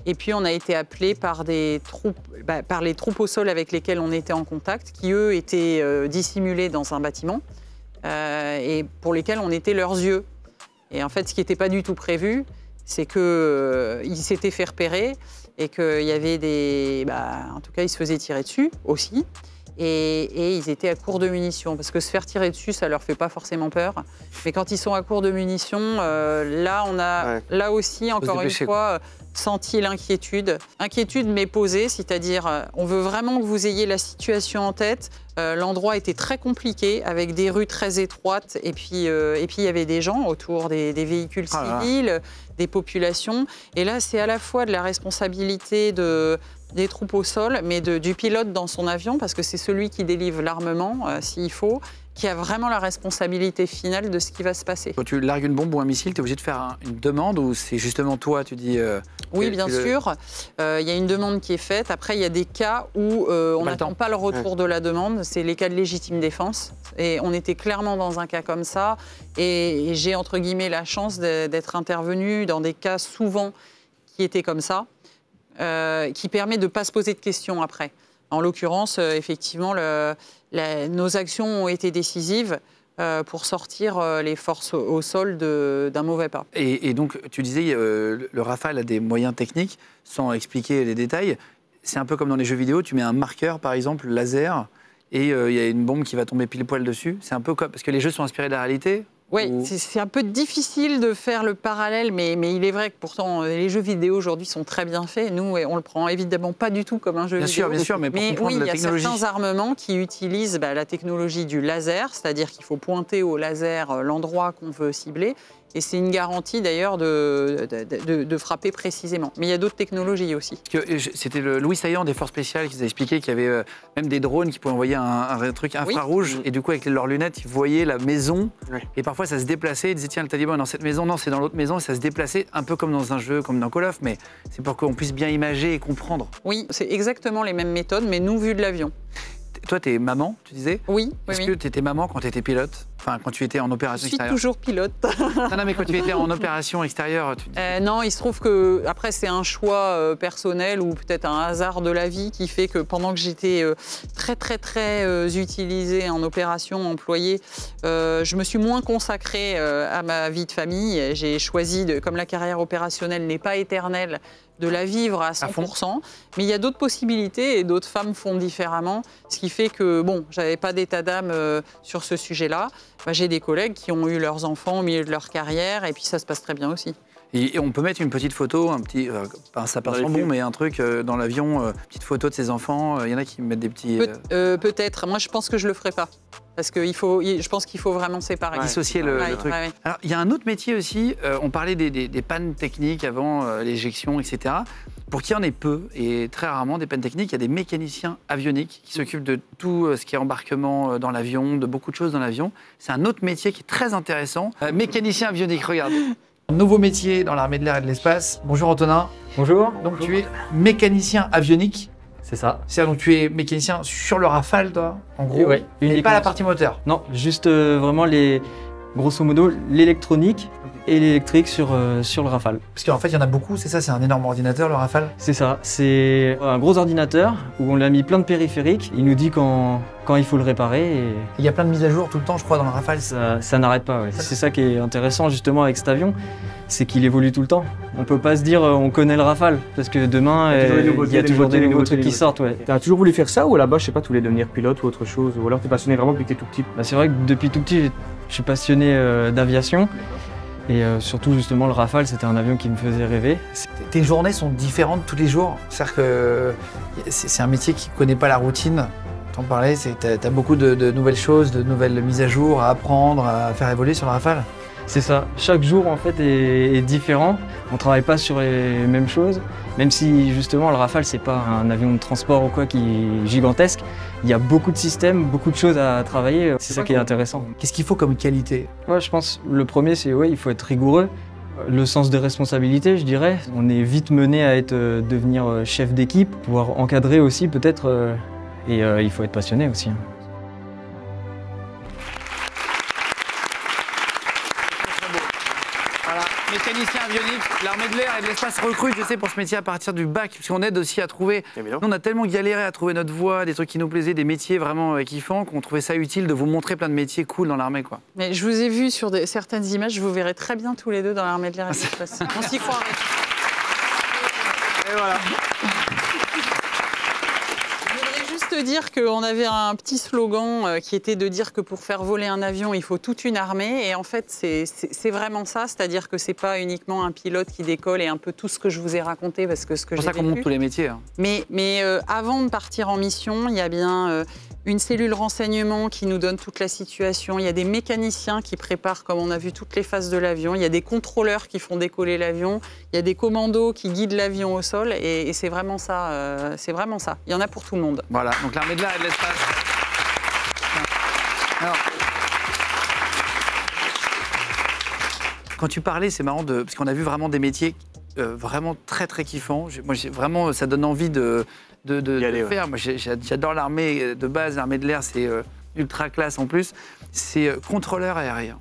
Et puis on a été appelé par les troupes au sol avec lesquelles on était en contact, qui eux étaient dissimulés dans un bâtiment et pour lesquels on était leurs yeux. Et en fait, ce qui n'était pas du tout prévu, c'est qu'ils s'étaient fait repérer et qu'il y avait en tout cas, ils se faisaient tirer dessus aussi. Et ils étaient à court de munitions, parce que se faire tirer dessus, ça leur fait pas forcément peur. Mais quand ils sont à court de munitions, là, on a là aussi, encore une fois, senti l'inquiétude. Inquiétude mais posée, c'est-à-dire on veut vraiment que vous ayez la situation en tête. L'endroit était très compliqué, avec des rues très étroites, et puis il y avait des gens autour, des véhicules civils, des populations. Et là, c'est à la fois de la responsabilité des troupes au sol, mais du pilote dans son avion, parce que c'est celui qui délivre l'armement, s'il faut, qui a vraiment la responsabilité finale de ce qui va se passer. Quand tu largues une bombe ou un missile, tu es obligé de faire une demande ou c'est justement toi, tu dis... Oui, bien sûr. Il y a une demande qui est faite. Après, il y a des cas où on n'attend pas le retour de la demande. C'est les cas de légitime défense. Et on était clairement dans un cas comme ça. Et j'ai, entre guillemets, la chance d'être intervenue dans des cas souvent qui étaient comme ça, qui permet de ne pas se poser de questions après. En l'occurrence, effectivement, nos actions ont été décisives pour sortir les forces au sol d'un mauvais pas. Et donc, tu disais, le Rafale a des moyens techniques, sans expliquer les détails. C'est un peu comme dans les jeux vidéo, tu mets un marqueur, par exemple, laser, et il y a une bombe qui va tomber pile poil dessus. C'est un peu comme... Parce que les jeux sont inspirés de la réalité. Oui, c'est un peu difficile de faire le parallèle, mais il est vrai que pourtant, les jeux vidéo aujourd'hui sont très bien faits. Nous, on le prend évidemment pas du tout comme un jeu vidéo. Bien sûr, mais pour comprendre la technologie. Il y a certains armements qui utilisent la technologie du laser, c'est-à-dire qu'il faut pointer au laser l'endroit qu'on veut cibler. Et c'est une garantie d'ailleurs de frapper précisément. Mais il y a d'autres technologies aussi. C'était le Louis Saillant des Forces Spéciales qui nous a expliqué qu'il y avait même des drones qui pouvaient envoyer un truc infrarouge. Et du coup, avec leurs lunettes, ils voyaient la maison. Oui. Et parfois, ça se déplaçait. Ils disaient, tiens, le taliban est dans cette maison. Non, c'est dans l'autre maison. Et ça se déplaçait un peu comme dans un jeu, comme dans Call of. Mais c'est pour qu'on puisse bien imager et comprendre. Oui, c'est exactement les mêmes méthodes, mais nous, vues de l'avion. Toi, t'es maman, tu disais? Oui. Est-ce que tu étais maman quand tu étais pilote? Enfin, quand tu étais en opération extérieure? Je suis toujours pilote. Non, mais quand tu étais en opération extérieure, non, il se trouve que après c'est un choix personnel ou peut-être un hasard de la vie qui fait que pendant que j'étais très utilisée en opération, employée, je me suis moins consacrée à ma vie de famille. J'ai choisi, comme la carrière opérationnelle n'est pas éternelle, de la vivre à 100%. Mais il y a d'autres possibilités et d'autres femmes font différemment. Ce qui fait que, bon, j'avais pas d'état d'âme sur ce sujet-là. Bah, j'ai des collègues qui ont eu leurs enfants au milieu de leur carrière et puis ça se passe très bien aussi. Et on peut mettre une petite photo, un petit, ça passe en bon, mais un truc dans l'avion, petite photo de ses enfants. Il y en a qui mettent des petits. Peut-être. Moi, je pense que je le ferai pas. Parce que je pense qu'il faut vraiment séparer. Dissocier le truc. Ouais. Alors, il y a un autre métier aussi. On parlait des pannes techniques avant l'éjection, etc. Pour qui en est peu, et très rarement des pannes techniques, il y a des mécaniciens avioniques qui s'occupent de tout ce qui est embarquement dans l'avion, de beaucoup de choses dans l'avion. C'est un autre métier qui est très intéressant. Mécanicien avionique, regardez. Nouveau métier dans l'armée de l'air et de l'espace. Bonjour Antonin. Bonjour. Donc tu es mécanicien avionique. C'est ça. C'est-à-dire donc tu es mécanicien sur le Rafale, toi, en gros. Oui. Et pas la partie moteur. Non, juste vraiment grosso modo l'électronique et l'électrique sur le Rafale. Parce qu'en fait, il y en a beaucoup, c'est ça, c'est un énorme ordinateur, le Rafale? C'est ça, c'est un gros ordinateur où on lui a mis plein de périphériques. Il nous dit quand il faut le réparer. Et il y a plein de mises à jour tout le temps, je crois, dans le Rafale. Ça n'arrête pas, ouais. C'est ça qui est intéressant justement avec cet avion, c'est qu'il évolue tout le temps. On peut pas se dire on connaît le Rafale, parce que demain, il y a toujours des nouveaux trucs qui sortent. Ouais. T'as toujours voulu faire ça ou là-bas, je sais pas, tu voulais devenir pilote ou autre chose? Ou alors t'es passionné vraiment depuis que t'es tout petit? Bah, c'est vrai que depuis tout petit, je suis passionné d'aviation. Et surtout, justement, le Rafale, c'était un avion qui me faisait rêver. Tes journées sont différentes tous les jours. C'est-à-dire que c'est un métier qui ne connaît pas la routine. T'en parlais, tu as beaucoup de nouvelles choses, de nouvelles mises à jour à apprendre, à faire évoluer sur le Rafale. C'est ça. Chaque jour, en fait, est différent. On ne travaille pas sur les mêmes choses. Même si, justement, le Rafale, c'est pas un avion de transport ou quoi qui est gigantesque. Il y a beaucoup de systèmes, beaucoup de choses à travailler. C'est ça qui est intéressant. Qu'est-ce qu'il faut comme qualité? Ouais, je pense le premier, c'est il faut être rigoureux. Le sens de responsabilité, je dirais. On est vite mené à devenir chef d'équipe, pouvoir encadrer aussi peut-être. Et il faut être passionné aussi. Mécanicien avionique, l'armée de l'air et de l'espace recrute, je sais, pour ce métier à partir du bac, puisqu'on aide aussi à trouver. Nous, on a tellement galéré à trouver notre voie, des trucs qui nous plaisaient, des métiers vraiment kiffants, qu'on trouvait ça utile de vous montrer plein de métiers cool dans l'armée, quoi. Mais je vous ai vu sur certaines images, je vous verrai très bien tous les deux dans l'armée de l'air et de l'espace. On s'y croirait. Et voilà. Dire qu'on avait un petit slogan qui était de dire que pour faire voler un avion, il faut toute une armée. Et en fait, c'est vraiment ça. C'est-à-dire que c'est pas uniquement un pilote qui décolle et un peu tout ce que je vous ai raconté, parce que ce que j'ai vécu. C'est pour ça qu'on monte tous les métiers. Hein. Mais avant de partir en mission, il y a bien une cellule renseignement qui nous donne toute la situation. Il y a des mécaniciens qui préparent, comme on a vu, toutes les phases de l'avion. Il y a des contrôleurs qui font décoller l'avion. Il y a des commandos qui guident l'avion au sol. Et c'est vraiment ça. C'est vraiment ça. Il y en a pour tout le monde. Voilà. Donc l'armée de l'air et de l'espace. Alors, quand tu parlais, c'est marrant, parce qu'on a vu vraiment des métiers vraiment très très kiffants. Moi, vraiment, ça donne envie de aller, faire. Ouais. Moi, j'adore l'armée de base, l'armée de l'air, c'est ultra classe en plus. C'est contrôleur aérien.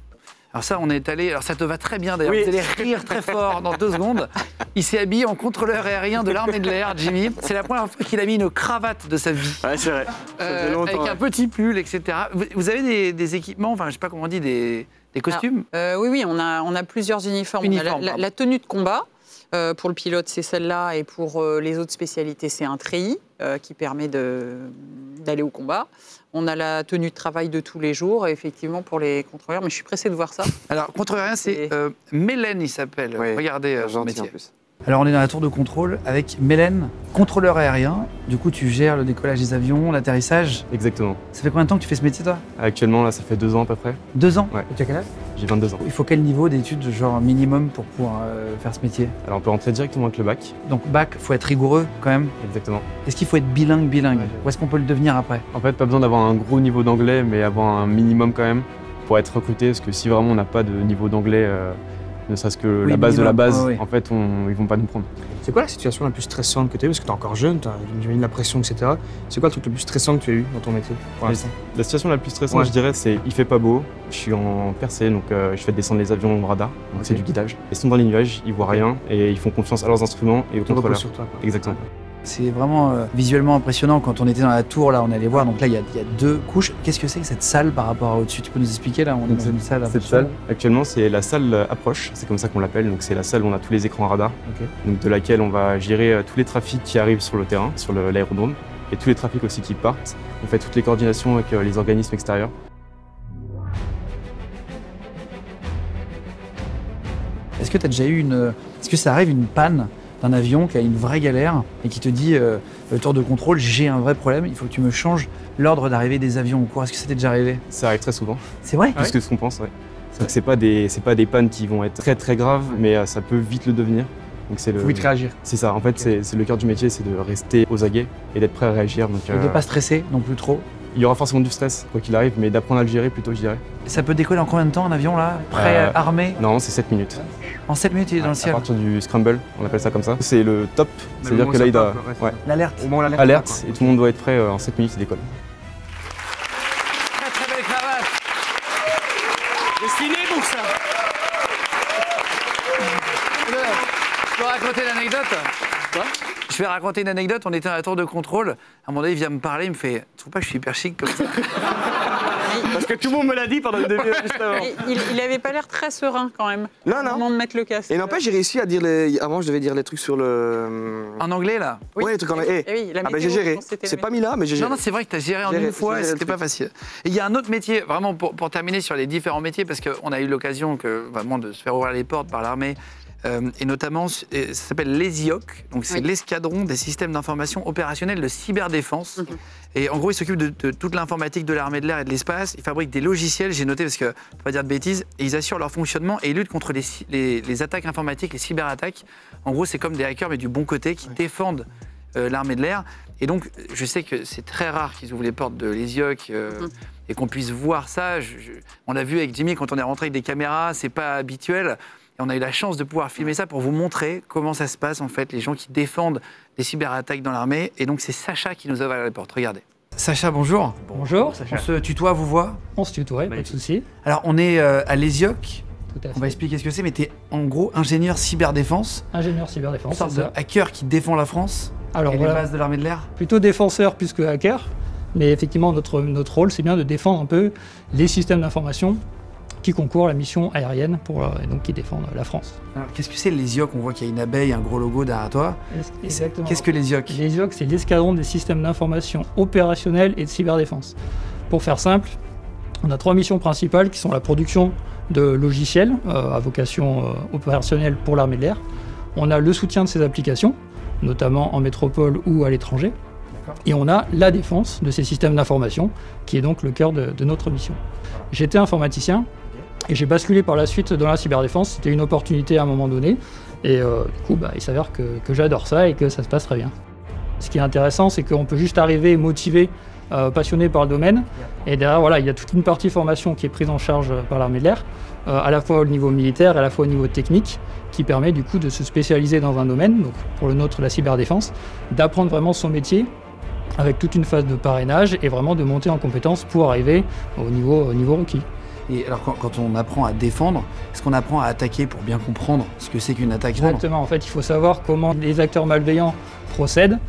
Alors ça, on est allé. Alors ça te va très bien d'ailleurs. Oui. Vous allez rire très fort dans 2 secondes. Il s'est habillé en contrôleur aérien de l'armée de l'air, Jimmy. C'est la première fois qu'il a mis une cravate de sa vie. Ouais, c'est vrai. Avec un petit pull, etc. Vous avez des équipements, enfin, je sais pas comment on dit, des costumes? Oui, on a plusieurs uniformes. On a la tenue de combat. Pour le pilote, c'est celle-là. Et pour les autres spécialités, c'est un treillis qui permet d'aller au combat. On a la tenue de travail de tous les jours, effectivement, pour les contrôleurs. Mais je suis pressée de voir ça. Alors, contrôleur aérien, c'est Mélène, il s'appelle. Oui, regardez son gentil, métier. En plus. Alors on est dans la tour de contrôle avec Mélène, contrôleur aérien. Du coup tu gères le décollage des avions, l'atterrissage. Exactement. Ça fait combien de temps que tu fais ce métier toi? Actuellement, là, ça fait 2 ans à peu près. 2 ans? Ouais. Et tu as quel âge? J'ai 22 ans. Il faut quel niveau d'études, genre minimum, pour pouvoir faire ce métier? Alors, on peut rentrer directement avec le bac. Donc bac, faut être rigoureux quand même. Exactement. Est-ce qu'il faut être bilingue? Ouais. Ou est-ce qu'on peut le devenir après? En fait, pas besoin d'avoir un gros niveau d'anglais, mais avoir un minimum quand même pour être recruté. Parce que si vraiment on n'a pas de niveau d'anglais, ne serait-ce que Oui, la base de la minimum. base, Ouais, ouais. en fait, ils vont pas nous prendre. C'est quoi la situation la plus stressante que tu as eue? Parce que tu es encore jeune, tu as j'imagine la pression, etc. C'est quoi le truc le plus stressant que tu as eu dans ton métier pour l'instant? La situation la plus stressante, Ouais. je dirais, c'est il fait pas beau. Je suis en percée, donc je fais descendre les avions au radar. Donc Ok. c'est du guidage. Ils sont dans les nuages, ils voient rien et ils font confiance à leurs instruments et aux Tu reposes contrôleurs. sur toi, quoi. Exactement. C'est vraiment visuellement impressionnant. Quand on était dans la tour, là, on allait voir. Donc là, il y a 2 couches. Qu'est-ce que c'est que cette salle par rapport à au-dessus? Tu peux nous expliquer là? On est dans une salle. un peu Cette salle, sombre. actuellement, c'est la salle approche, c'est comme ça qu'on l'appelle. Donc c'est la salle où on a tous les écrans radar, Ok. donc de laquelle on va gérer tous les trafics qui arrivent sur le terrain, sur l'aérodrome, et tous les trafics aussi qui partent. On fait toutes les coordinations avec les organismes extérieurs. Est-ce que tu as déjà eu Est-ce que ça arrive une panne d'un avion qui a une vraie galère et qui te dit tour de contrôle, j'ai un vrai problème, il faut que tu me changes l'ordre d'arrivée des avions au cours? Est-ce que ça t'est déjà arrivé? Ça arrive très souvent, C'est vrai? plus que ce qu'on pense. Ouais. Donc c'est pas des pannes qui vont être très très graves, mais ça peut vite le devenir. Donc c'est Faut vite réagir. C'est ça. En fait, c'est le cœur du métier, c'est de rester aux aguets et d'être prêt à réagir. Donc Et de pas stresser non plus trop. il y aura forcément du stress quoi qu'il arrive, mais d'apprendre à le gérer plutôt, je dirais. Ça peut décoller en combien de temps un avion là? Prêt, armé? Non, c'est 7 minutes. En 7 minutes il est dans le À ciel. partir du scramble, on appelle ça comme ça. C'est le top, c'est-à-dire que là il doit L'alerte. Au moment où l'alerte alerte et tout le monde doit être prêt en 7 minutes, il décolle. Très très belle cravate. Destiné pour ça. Je peux raconter l'anecdote? Quoi? Je vais raconter une anecdote. On était à la tour de contrôle. À un moment donné, il vient me parler. Il me fait: tu trouves pas que je suis hyper chic comme ça? Parce que tout le monde me l'a dit pendant le début juste avant. Et il avait pas l'air très serein quand même. Non, Au non. moment de mettre le casque. Et n'empêche, j'ai réussi à dire les. Avant, je devais dire les trucs sur le. En anglais là? Oui. Ouais, les trucs en. Eh oui, la Ah, ben météo, j'ai je géré. pense que c'était C'est la pas mis là, mais j'ai géré. Non, non, c'est vrai que tu as géré en J'ai une géré, fois et j'ai géré c'était le pas facile. Et il y a un autre métier, vraiment pour terminer sur les différents métiers, parce qu'on a eu l'occasion vraiment de se faire ouvrir les portes par l'armée, et notamment, ça s'appelle l'ESIOC, donc c'est Oui. l'escadron des systèmes d'information opérationnels de cyberdéfense. Mhm. Et en gros, ils s'occupent de toute l'informatique de l'armée de l'air et de l'espace. Ils fabriquent des logiciels, j'ai noté parce que, faut pas dire de bêtises, et ils assurent leur fonctionnement et ils luttent contre les attaques informatiques, les cyberattaques. En gros, c'est comme des hackers, mais du bon côté, qui défendent l'armée de l'air. Et donc, je sais que c'est très rare qu'ils ouvrent les portes de l'ESIOC et qu'on puisse voir ça. On l'a vu avec Jimmy quand on est rentré avec des caméras, c'est pas habituel. Et on a eu la chance de pouvoir filmer ça pour vous montrer comment ça se passe, en fait, les gens qui défendent des cyberattaques dans l'armée. Et donc, c'est Sacha qui nous a ouvert les portes. Regardez. Sacha, bonjour. Bonjour, On se tutoie, vous voit. on se tutoie, pas de souci. Alors, on est à l'ESIOC. Tout à On va fait. expliquer ce que c'est, mais tu es en gros ingénieur cyberdéfense, Ingénieur une cyberdéfense, sorte c'est de ça. hacker qui défend la France Alors et les voilà, bases de l'armée de l'air. plutôt défenseur plus que hacker, mais effectivement notre rôle c'est bien de défendre un peu les systèmes d'information qui concourent à la mission aérienne et donc qui défendent la France. Alors, qu'est-ce que c'est l'ESIOC? On voit qu'il y a une abeille, un gros logo derrière toi. Exactement. Qu'est-ce que l'ESIOC? L'ESIOC, c'est l'escadron des systèmes d'information opérationnels et de cyberdéfense. Pour faire simple, on a 3 missions principales qui sont la production de logiciels à vocation opérationnelle pour l'armée de l'air. On a le soutien de ces applications, notamment en métropole ou à l'étranger. Et on a la défense de ces systèmes d'information, qui est donc le cœur de notre mission. J'étais informaticien et j'ai basculé par la suite dans la cyberdéfense. C'était une opportunité à un moment donné. Et du coup, il s'avère que j'adore ça et que ça se passe très bien. Ce qui est intéressant, c'est qu'on peut juste arriver motivé, passionné par le domaine. Et derrière, voilà, il y a toute une partie formation qui est prise en charge par l'armée de l'air, à la fois au niveau militaire et à la fois au niveau technique, qui permet du coup de se spécialiser dans un domaine, donc pour le nôtre, la cyberdéfense, d'apprendre vraiment son métier avec toute une phase de parrainage et vraiment de monter en compétences pour arriver au niveau requis. Et alors, quand on apprend à défendre, est-ce qu'on apprend à attaquer pour bien comprendre ce que c'est qu'une attaque? Exactement, en fait, il faut savoir comment les acteurs malveillants procèdent,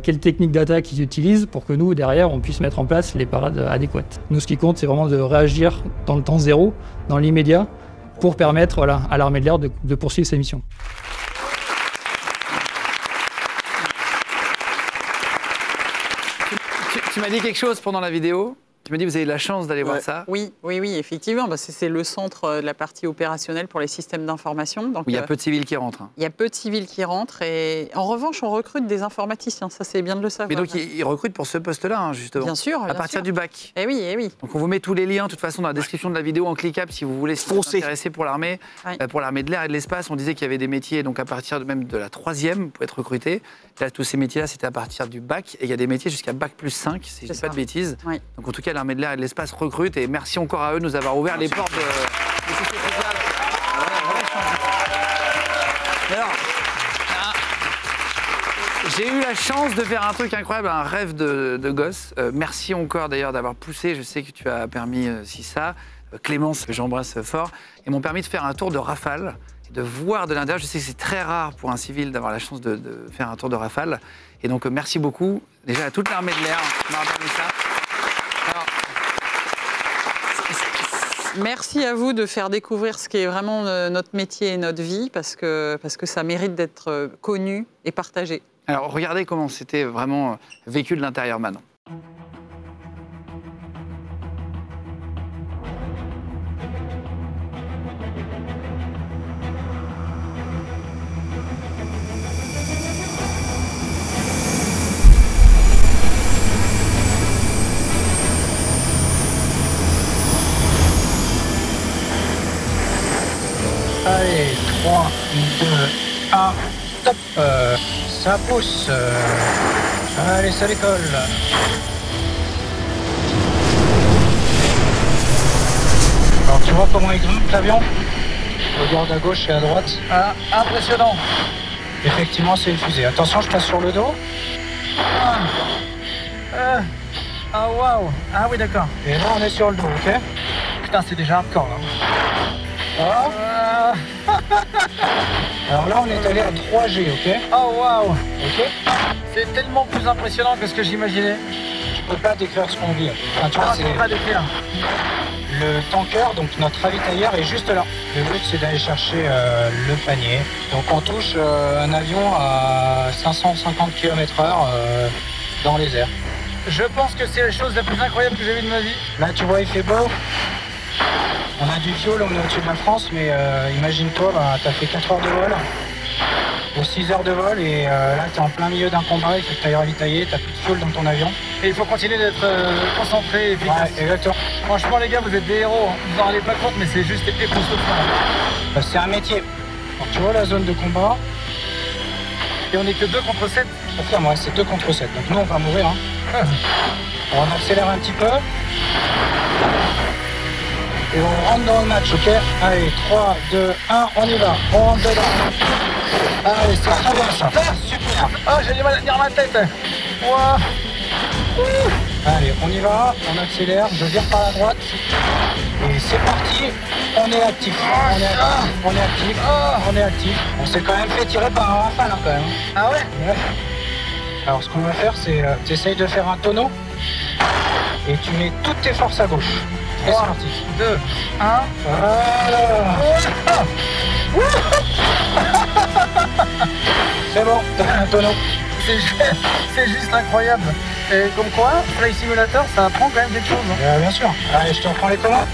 quelles techniques d'attaque ils utilisent pour que nous, derrière, on puisse mettre en place les parades adéquates. Nous, ce qui compte, c'est vraiment de réagir dans le temps zéro, dans l'immédiat, pour permettre à l'armée de l'air de poursuivre ses missions. Tu m'as dit quelque chose pendant la vidéo. Tu me dis, vous avez eu la chance d'aller voir ça. Oui, effectivement. Bah, c'est le centre de la partie opérationnelle pour les systèmes d'information. Donc, Il y a peu de civils qui rentrent. Il y a peu de civils qui rentrent. Et en revanche, on recrute des informaticiens. Ça, c'est bien de le savoir. Mais donc, ils recrutent pour ce poste-là, hein, justement. Bien sûr. À partir du bac. Eh oui. Donc, on vous met tous les liens, de toute façon, dans la description de la vidéo en cliquable si vous voulez vous intéresser pour l'armée de l'air et de l'espace. On disait qu'il y avait des métiers, donc à partir même de la 3e, vous pouvez être recruté. Là, tous ces métiers-là, c'était à partir du bac. Et il y a des métiers jusqu'à bac plus 5, si je ne dis pas de bêtises. Oui. Donc, en tout cas, l'armée de l'air et de l'espace recrute. Et merci encore à eux de nous avoir ouvert les portes de ces trucs-là. Alors, j'ai eu la chance de faire un truc incroyable, un rêve de gosse. Merci encore d'ailleurs d'avoir poussé. Je sais que tu as permis si ça. Clémence, que j'embrasse fort, et m'ont permis de faire un tour de Rafale, de voir de l'intérieur. Je sais que c'est très rare pour un civil d'avoir la chance de faire un tour de Rafale. Et donc, merci beaucoup déjà à toute l'armée de l'air qui m'a permis ça. Alors, merci à vous de faire découvrir ce qui est vraiment notre métier et notre vie, parce que ça mérite d'être connu et partagé. Alors, regardez comment c'était vraiment vécu de l'intérieur maintenant. Allez, 3, 2, 1, top, ça pousse. Allez, ça décolle. Alors, tu vois comment il grimpe l'avion? Regarde à gauche et à droite. Ah, impressionnant. Effectivement, c'est une fusée. Attention, je passe sur le dos. Ah, waouh. Ah oui, d'accord. Et là, on est sur le dos, ok? Putain, c'est déjà hardcore, là. Alors là, on est allé à 3G, ok? Oh waouh! Ok? C'est tellement plus impressionnant que ce que j'imaginais. Je peux pas décrire ce qu'on vit. Enfin, tu vois, c'est pas décrire. Le tanker, donc notre ravitailleur, est juste là. Le but, c'est d'aller chercher le panier. Donc on touche un avion à 550 km/h dans les airs. Je pense que c'est la chose la plus incroyable que j'ai vue de ma vie. Là, tu vois, il fait beau. On a du fioul, on est au-dessus de la France, mais imagine-toi, bah, t'as fait 4 heures de vol, ou 6 heures de vol, et là t'es en plein milieu d'un combat, il faut que t'ailles ravitailler, t'as plus de fioul dans ton avion. Et il faut continuer d'être concentré et efficace. Ouais, exactement. Franchement les gars, vous êtes des héros, vous en rendez pas compte, mais c'est juste époustouflant. C'est un métier. Alors, tu vois la zone de combat, et on est que 2 contre 7. Enfin, ouais, c'est 2 contre 7, donc nous on va mourir. Hein. Alors, on accélère un petit peu. Et on rentre dans le match, ok? Allez, 3, 2, 1, on y va. On rentre dedans. Allez, c'est très bien ça. Super. Oh, j'ai du mal à tenir ma tête. Wow. Allez, on y va, on accélère, je vire par la droite. Et c'est parti, on est actif. On est actif. On est actif. On s'est quand même fait tirer par un rafale, hein, quand même. Ah ouais? Ouais. Alors, ce qu'on va faire, c'est tu essayes de faire un tonneau. Et tu mets toutes tes forces à gauche. 3, 2, 1. Voilà. C'est bon, t'as un tonneau. C'est juste incroyable. Et comme quoi, Flight Simulator, ça apprend quand même quelque chose. Hein. Bien sûr. Allez, je te reprends les commandes.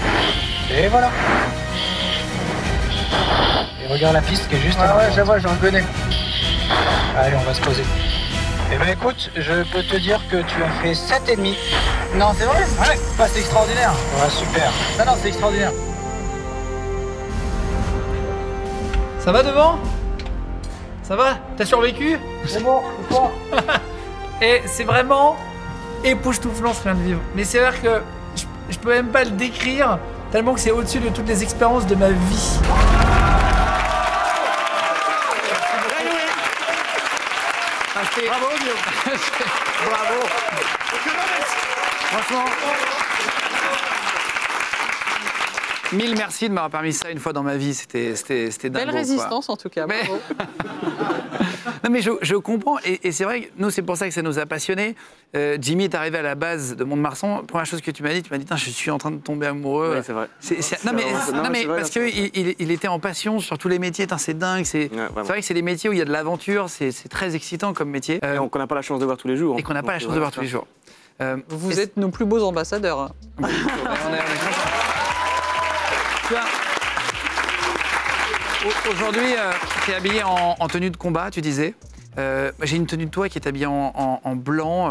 Et voilà. Et regarde la piste qui est juste là. Ouais, je vois, j'en reconnais. Allez, on va se poser. Eh ben écoute, je peux te dire que tu as fait 7,5. Non, c'est vrai? Ouais. Bah, c'est extraordinaire. Ouais, super. Non, c'est extraordinaire. Ça va devant? Ça va? T'as survécu? C'est bon, c'est bon. Et c'est vraiment époustouflant ce que je viens de vivre. Mais c'est vrai que je peux même pas le décrire, tellement que c'est au-dessus de toutes les expériences de ma vie. Bravo, Guillaume. Bravo. Franchement. Mille merci de m'avoir permis ça une fois dans ma vie, c'était dingue. Belle résistance en tout cas, bravo. Non mais je comprends, et c'est vrai que nous c'est pour ça que ça nous a passionnés. Jimmy est arrivé à la base de Mont-de-Marsan, première chose que tu m'as dit, je suis en train de tomber amoureux. Oui, c'est vrai. Non mais parce qu'il était en passion sur tous les métiers, c'est dingue, c'est vrai que c'est des métiers où il y a de l'aventure, c'est très excitant comme métier. Et qu'on n'a pas la chance de voir tous les jours. Et qu'on n'a pas la chance de voir tous les jours. Vous êtes nos plus beaux ambassadeurs. On est tu vois, aujourd'hui, tu es habillé en tenue de combat, tu disais. J'ai une tenue de toi qui est habillée en blanc.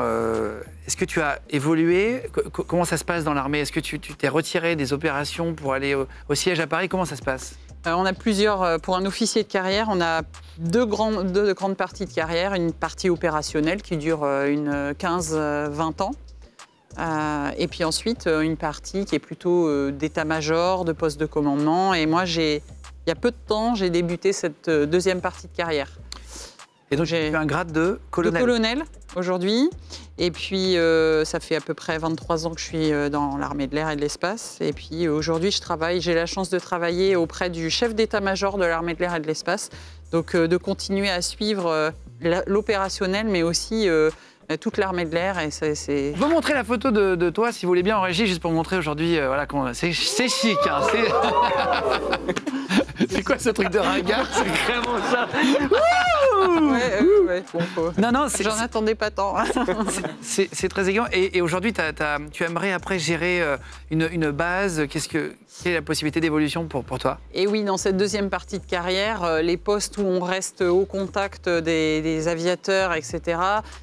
Est-ce que tu as évolué? Comment ça se passe dans l'armée? Est-ce que tu t'es retiré des opérations pour aller au siège à Paris? Comment ça se passe? On a plusieurs, pour un officier de carrière, on a deux grandes parties de carrière. Une partie opérationnelle qui dure une 15-20 ans. Et puis ensuite, une partie qui est plutôt d'état-major, de poste de commandement. Et moi, il y a peu de temps, j'ai débuté cette deuxième partie de carrière. Et donc, j'ai eu un grade de colonel. De colonel, aujourd'hui. Et puis, ça fait à peu près 23 ans que je suis dans l'armée de l'air et de l'espace. Et puis, aujourd'hui, j'ai la chance de travailler auprès du chef d'état-major de l'armée de l'air et de l'espace. Donc, de continuer à suivre l'opérationnel, mais aussi toute l'armée de l'air. On peut montrer la photo de toi, si vous voulez bien, en régie, juste pour montrer aujourd'hui. Voilà, c'est chic. Hein, c'est quoi ce truc de ringard? C'est vraiment ça. Ouais, bon, non, j'en attendais pas tant. C'est très élégant. Et aujourd'hui, tu aimerais après gérer une base. Quelle est la possibilité d'évolution pour toi? Et oui, dans cette deuxième partie de carrière, les postes où on reste au contact des aviateurs, etc.,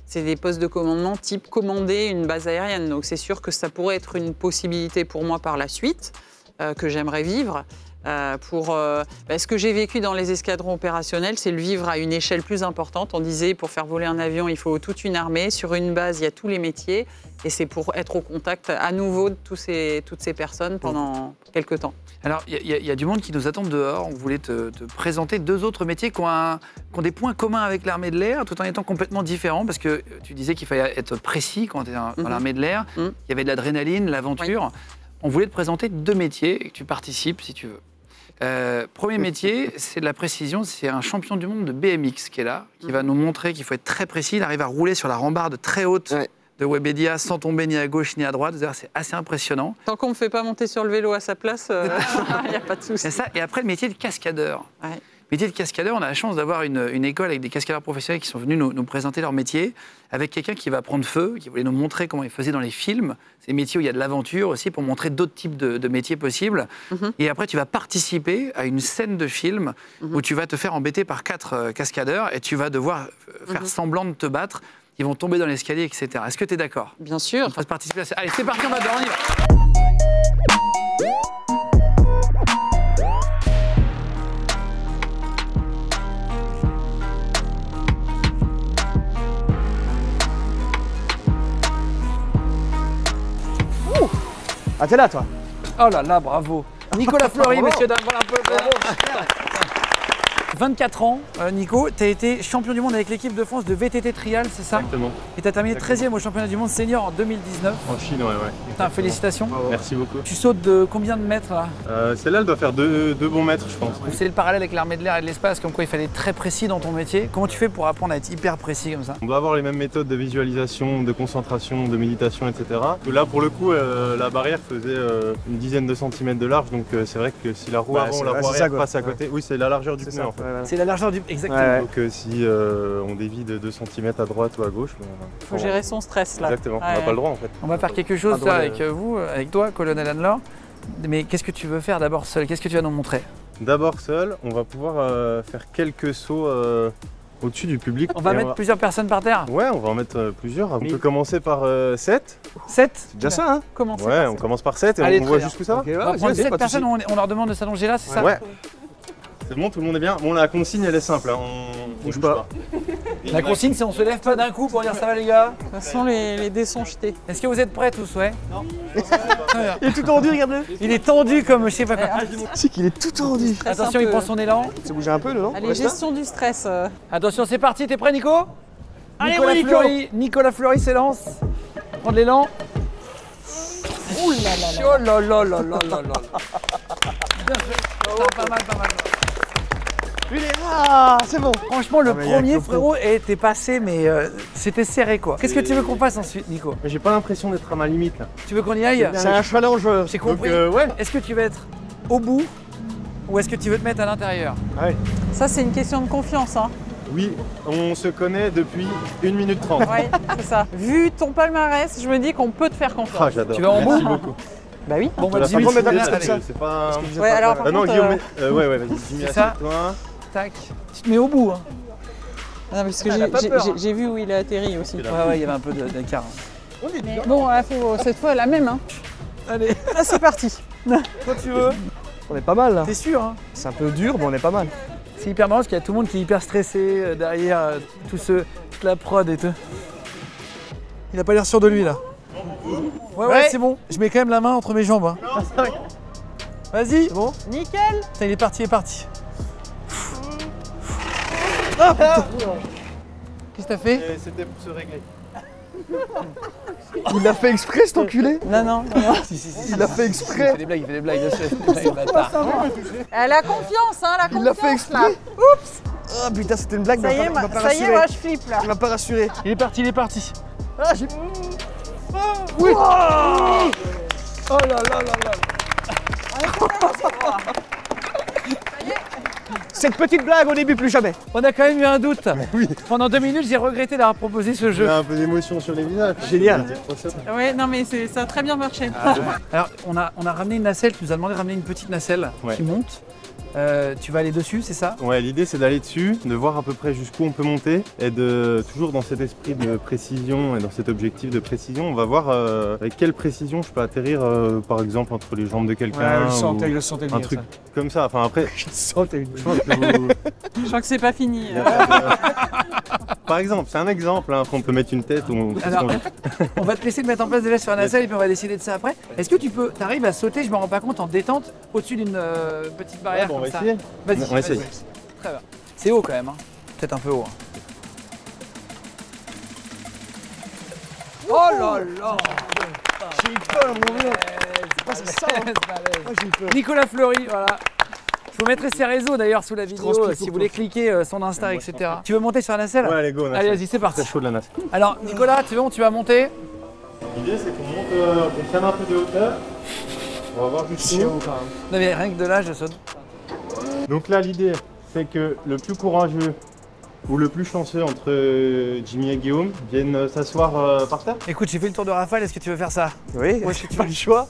c'est des postes de commandement type commander une base aérienne. Donc c'est sûr que ça pourrait être une possibilité pour moi par la suite, que j'aimerais vivre. Ce que j'ai vécu dans les escadrons opérationnels, c'est le vivre à une échelle plus importante. On disait, pour faire voler un avion, il faut toute une armée. Sur une base, il y a tous les métiers. Et c'est pour être au contact à nouveau de toutes ces personnes pendant quelques temps. Alors, il y a du monde qui nous attend dehors. On voulait te présenter deux autres métiers qui ont des points communs avec l'armée de l'air, tout en étant complètement différents. Parce que tu disais qu'il fallait être précis quand tu es dans l'armée de l'air. Il y avait de l'adrénaline, l'aventure. Oui. On voulait te présenter deux métiers et que tu participes si tu veux. Premier métier, c'est de la précision. C'est un champion du monde de BMX qui est là, qui va nous montrer qu'il faut être très précis. Il arrive à rouler sur la rambarde très haute de Webedia sans tomber ni à gauche ni à droite. C'est assez impressionnant. Tant qu'on ne me fait pas monter sur le vélo à sa place, il n'y a pas de souci. Et après, le métier de cascadeur. Ouais. Métier de cascadeur, on a la chance d'avoir une école avec des cascadeurs professionnels qui sont venus nous présenter leur métier, avec quelqu'un qui va prendre feu, qui voulait nous montrer comment ils faisaient dans les films. C'est des métiers où il y a de l'aventure aussi, pour montrer d'autres types de métiers possibles. Et après, tu vas participer à une scène de film où tu vas te faire embêter par 4 cascadeurs et tu vas devoir faire semblant de te battre. Ils vont tomber dans l'escalier, etc. Est-ce que tu es d'accord? Bien sûr. On va participer à ça. Allez, c'est parti, on va dedans, on y va. Ah, t'es là, toi? Oh là là, bravo. Nicolas Fleury, messieurs, dames, voilà un peu. Bravo. 24 ans, Nico, tu as été champion du monde avec l'équipe de France de VTT Trial, c'est ça? Exactement. Et tu as terminé 13e au championnat du monde senior en 2019. En Chine, ouais. Putain, félicitations. Merci beaucoup. Tu sautes de combien de mètres là? Celle-là, elle doit faire deux bons mètres, je pense. C'est le parallèle avec l'armée de l'air et de l'espace, comme quoi il fallait être très précis dans ton métier. Comment tu fais pour apprendre à être hyper précis comme ça? On doit avoir les mêmes méthodes de visualisation, de concentration, de méditation, etc. Là, pour le coup, la barrière faisait une dizaine de centimètres de large, donc c'est vrai que si la roue avant ou la roue arrière passe à côté, oui, c'est la largeur du pneu en fait. C'est la largeur du... Exactement. Ouais. Donc si on dévie de 2 cm à droite ou à gauche... Il faut gérer son stress là. Exactement, on n'a pas le droit en fait. On va faire quelque chose là, avec vous, avec toi, colonel Anne-Laure. Mais qu'est-ce que tu veux faire d'abord seul? Qu'est-ce que tu vas nous montrer? D'abord seul, on va pouvoir faire quelques sauts au-dessus du public. On va mettre plusieurs personnes par terre? Ouais, on va en mettre plusieurs. On peut commencer par 7. 7? C'est déjà ça, hein? Ouais, on commence par 7 et on voit jusqu'où ça va. On va prendre 7 personnes, on leur demande de s'allonger là, c'est ça? Ouais. C'est bon, tout le monde est bien. Bon, la consigne, elle est simple, hein. On bouge pas. La consigne, c'est on se lève pas d'un coup pour dire ça va les gars. De toute façon, les dés sont jetés. Est-ce que vous êtes prêts tous? Ouais. Non. Il est tout tendu, regarde-le. Il est tendu comme je sais pas quoi. C'est qu'il est tout tendu. Attention, il prend son élan. C'est bougé un peu, non? Allez, gestion du stress. Attention, c'est parti, t'es prêt Nico? Allez, Nicolas Fleury s'élance. Prends de l'élan. Ouh là là là. Oh là là là là là là. Bien fait. Pas mal, pas mal. Ah, c'est bon. Franchement, le premier, frérot, t'es passé, mais c'était serré, quoi. Qu'est-ce que tu veux qu'on fasse ensuite, Nico? Mais j'ai pas l'impression d'être à ma limite, là. Tu veux qu'on y aille? C'est un challenge. J'ai compris. Donc, ouais. Est-ce que tu veux être au bout ou est-ce que tu veux te mettre à l'intérieur? Ouais. Ça, c'est une question de confiance. Hein. Oui, on se connaît depuis 1 minute 30. Oui, c'est ça. Vu ton palmarès, je me dis qu'on peut te faire confiance. Ah, j'adore. Tu vas en bout? Merci beaucoup. Bah oui. Bon, bah, La Jimmy, fin de c'est mettre bien, comme ça, allez. c'est pas... Ouais, alors par non, contre, Guillaume, ouais, vas-y, Jimmy, C'est ça. assieds-toi. Tac. Tu te mets au bout, hein. Non, parce que Elle a pas peur, hein. j'ai vu où il a atterri aussi. Ouais, il y avait un peu d'écart. Bon, il faut cette fois la même. Hein. Allez, Ah, c'est parti. quand tu veux. On est pas mal là. T'es sûr, hein? C'est un peu dur, mais on est pas mal. C'est hyper marrant parce qu'il y a tout le monde qui est hyper stressé derrière, toute la prod et tout. Il a pas l'air sûr de lui là. Ouais, c'est bon. Je mets quand même la main entre mes jambes. Hein. Vas-y. C'est bon? Nickel. Putain, il est parti, Qu'est-ce que t'as fait? C'était pour se régler. Il l'a fait exprès cet enculé. Non. Il l'a fait exprès. Il fait des blagues, bien sûr. Bâtard. Elle a confiance, hein, la confiance. Il l'a fait exprès. Là. Oups. Ah putain, c'était une blague, Ça y est, il m'a pas ça y est, rassuré. moi je flippe là. Il m'a pas rassuré. Il est parti. Ah, j'ai... Oui. Oh là là là là. Cette petite blague au début, plus jamais. On a quand même eu un doute. Oui. Pendant 2 minutes, j'ai regretté d'avoir proposé ce Il jeu. y a un peu d'émotion sur les visages. Génial. Ouais, non mais ça a très bien marché. Alors, on a ramené une nacelle, tu nous as demandé de ramener une petite nacelle qui monte. Tu vas aller dessus, c'est ça? Ouais, l'idée c'est d'aller dessus, de voir à peu près jusqu'où on peut monter et de toujours dans cet esprit de précision et dans cet objectif de précision, on va voir avec quelle précision je peux atterrir par exemple entre les jambes de quelqu'un. Ouais, je le sentais un bien, truc ça. comme ça. Enfin après, Je le sentais bien. je pense que vous... Je crois que c'est pas fini. Par exemple, c'est un exemple, hein, qu'on peut mettre une tête ou... Alors, on va te laisser te mettre en place déjà sur la nacelle et puis on va décider de ça après. Est-ce que tu arrives à sauter, je me rends pas compte, en détente, au-dessus d'une petite barrière bon, on comme va ça? essayer. Vas-y, On va essayer. Très bien. C'est haut quand même, hein. Peut-être un peu haut. Hein. Oh là là! J'ai eu peur, mon gars. C'est ça. J'ai eu peur. Nicolas Fleury, voilà. Je vous mettrai ses réseaux d'ailleurs sous la vidéo transcris si vous pour voulez cliquer son Insta, etc. Tu veux monter sur la nacelle? Ouais, allez, go, Allez, vas-y, c'est parti. C'est chaud de la nasse. Alors, Nicolas, tu vas monter? L'idée c'est qu'on monte, qu'on prenne un peu de hauteur. On va voir jusqu'où. Non mais rien que de là, je saute. Donc là, l'idée, c'est que le plus courageux ou le plus chanceux entre Jimmy et Guillaume viennent s'asseoir par terre. Écoute, j'ai fait le tour de rafale, est-ce que tu veux faire ça? Oui, Moi, je suis pas le choix.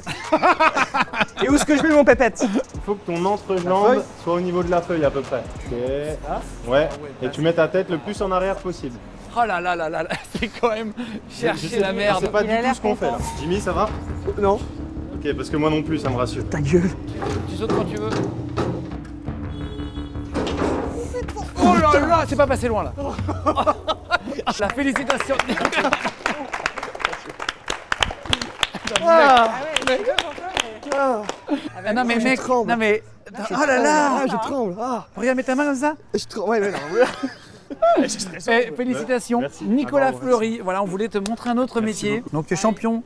Et où est-ce que je mets mon pépette? Il faut que ton entrejambe soit au niveau de la feuille à peu près. Ok. Ouais. Et tu mets ta tête le plus en arrière possible. Oh là là là là, c'est quand même chercher la C'est merde. pas du tout ce qu'on fait là. Jimmy, ça va? Non. Ok, parce que moi non plus, ça me rassure. Ta gueule. Tu sautes quand tu veux. Oh là là, c'est pas passé loin là. La félicitation. Ah, Ah non mais je mec, tremble. non mais... Oh là là. je tremble. Ah, Regarde, mets ta main comme ça. je tremble. Ouais, non. Félicitations, Merci. Nicolas bravo, Fleury. Voilà, on voulait te montrer un autre métier. Donc champion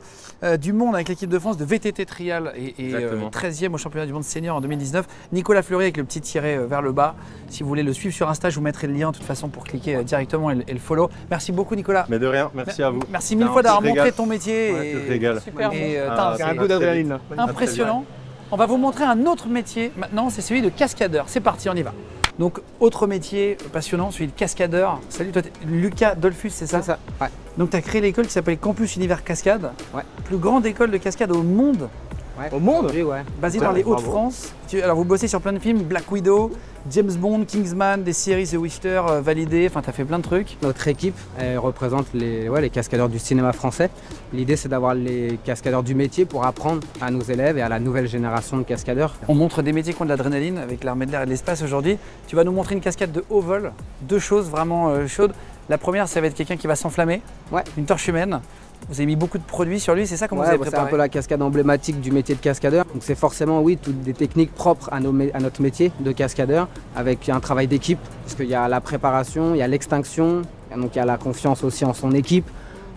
du monde avec l'équipe de France de VTT trial et Exactement. 13e au championnat du monde senior en 2019. Nicolas Fleury avec le petit tiret vers le bas. Si vous voulez le suivre sur Insta, je vous mettrai le lien de toute façon pour cliquer directement et le follow. Merci beaucoup Nicolas. Mais de rien, merci à vous. Merci mille fois d'avoir montré ton métier. Ouais, je te régale. Super. Et, Ah, Il y a un coup d'adrénaline là. impressionnant. On va vous montrer un autre métier maintenant, c'est celui de cascadeur. C'est parti, on y va. Donc, autre métier passionnant, celui de cascadeur. Salut, toi, Lucas Dolphus, c'est ça? C'est ça, ouais. Donc, tu as créé l'école qui s'appelle Campus Univers Cascade. Ouais. Plus grande école de cascade au monde, Ouais. Au monde? Oui, ouais. basée Ouais, dans les bravo. Hauts-de-France. Alors, vous bossez sur plein de films, Black Widow, James Bond, Kingsman, des séries The Witcher validées. Enfin, tu as fait plein de trucs. Notre équipe elle représente les cascadeurs du cinéma français. L'idée, c'est d'avoir les cascadeurs du métier pour apprendre à nos élèves et à la nouvelle génération de cascadeurs. On montre des métiers qui ont de l'adrénaline avec l'armée de l'air et de l'espace aujourd'hui. Tu vas nous montrer une cascade de haut vol. Deux choses vraiment chaudes. La première, ça va être quelqu'un qui va s'enflammer. Ouais. Une torche humaine. Vous avez mis beaucoup de produits sur lui, c'est ça? Comment vous Ouais, avez c'est un préparé? peu la cascade emblématique du métier de cascadeur. Donc c'est forcément, oui, toutes des techniques propres à notre métier de cascadeur, avec un travail d'équipe, parce qu'il y a la préparation, il y a l'extinction, donc il y a la confiance aussi en son équipe.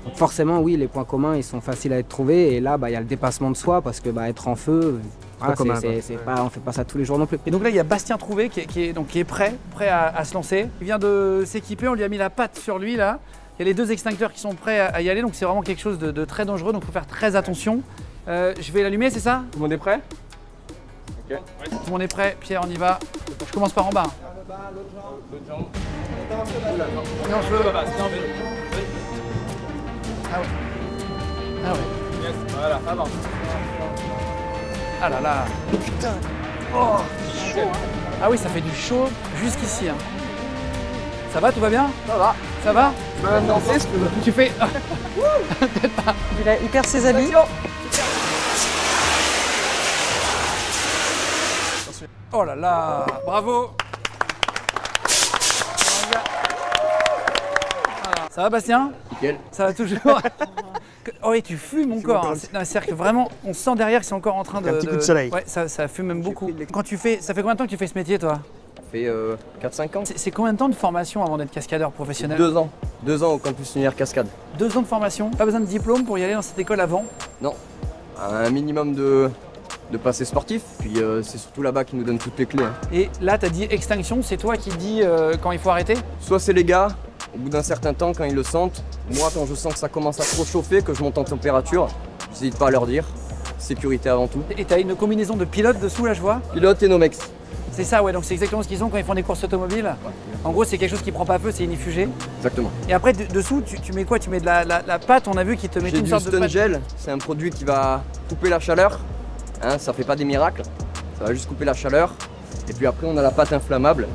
Donc forcément, oui, les points communs, ils sont faciles à être trouvés. Et là, il y a le dépassement de soi parce que être en feu, voilà, on ne fait pas ça tous les jours non plus. Et donc là, il y a Bastien Trouvé qui est prêt à se lancer. Il vient de s'équiper, on lui a mis la patte sur lui là. Il y a les 2 extincteurs qui sont prêts à y aller, donc c'est vraiment quelque chose de très dangereux, donc il faut faire très attention. Je vais l'allumer, c'est ça? Tout le monde est prêt? Okay. Tout le monde est prêt, Pierre, on y va. Je commence par en bas. L'autre jambe. Non, je veux. Ah ouais. Ah ouais. Yes, voilà, avance. Ah là là. Putain. Oh, chaud. Ah oui, ça fait du chaud jusqu'ici. Hein. Ça va, tout va bien? Ça va. Ça va? Tu vas même danser ce que tu fais. Il perd ses habits. Oh là là, bravo. Ça va Bastien? Nickel. Ça va toujours? Oh et tu fumes mon corps. Hein. C'est-à-dire que vraiment, on sent derrière qu'ils sont encore en train de... Un petit coup de soleil. Ouais, ça fume même beaucoup. Quand tu fais... Ça fait combien de temps que tu fais ce métier toi? Ça fait 4-5 ans. C'est combien de temps de formation avant d'être cascadeur professionnel? 2 ans. 2 ans au campus Univers Cascade. 2 ans de formation? Pas besoin de diplôme pour y aller dans cette école avant? Non. Un minimum de passé sportif, puis c'est surtout là-bas qui nous donne toutes les clés. Hein. Et là, tu as dit extinction, c'est toi qui dis quand il faut arrêter? Soit c'est les gars, au bout d'un certain temps, quand ils le sentent. Moi, quand je sens que ça commence à trop chauffer, que je monte en température, j'hésite pas à leur dire. Sécurité avant tout. Et tu as une combinaison de pilote dessous, là, je vois? Pilote et Nomex. C'est ça, ouais, donc c'est exactement ce qu'ils ont quand ils font des courses automobiles. Ouais. En gros, c'est quelque chose qui prend pas feu, c'est inifugé. Exactement. Et après, dessous, tu mets quoi? Tu mets de la pâte, on a vu, qui te met une sorte de pâte. Stun Gel, c'est un produit qui va couper la chaleur. Hein, ça fait pas des miracles, ça va juste couper la chaleur. Et puis après, on a la pâte inflammable.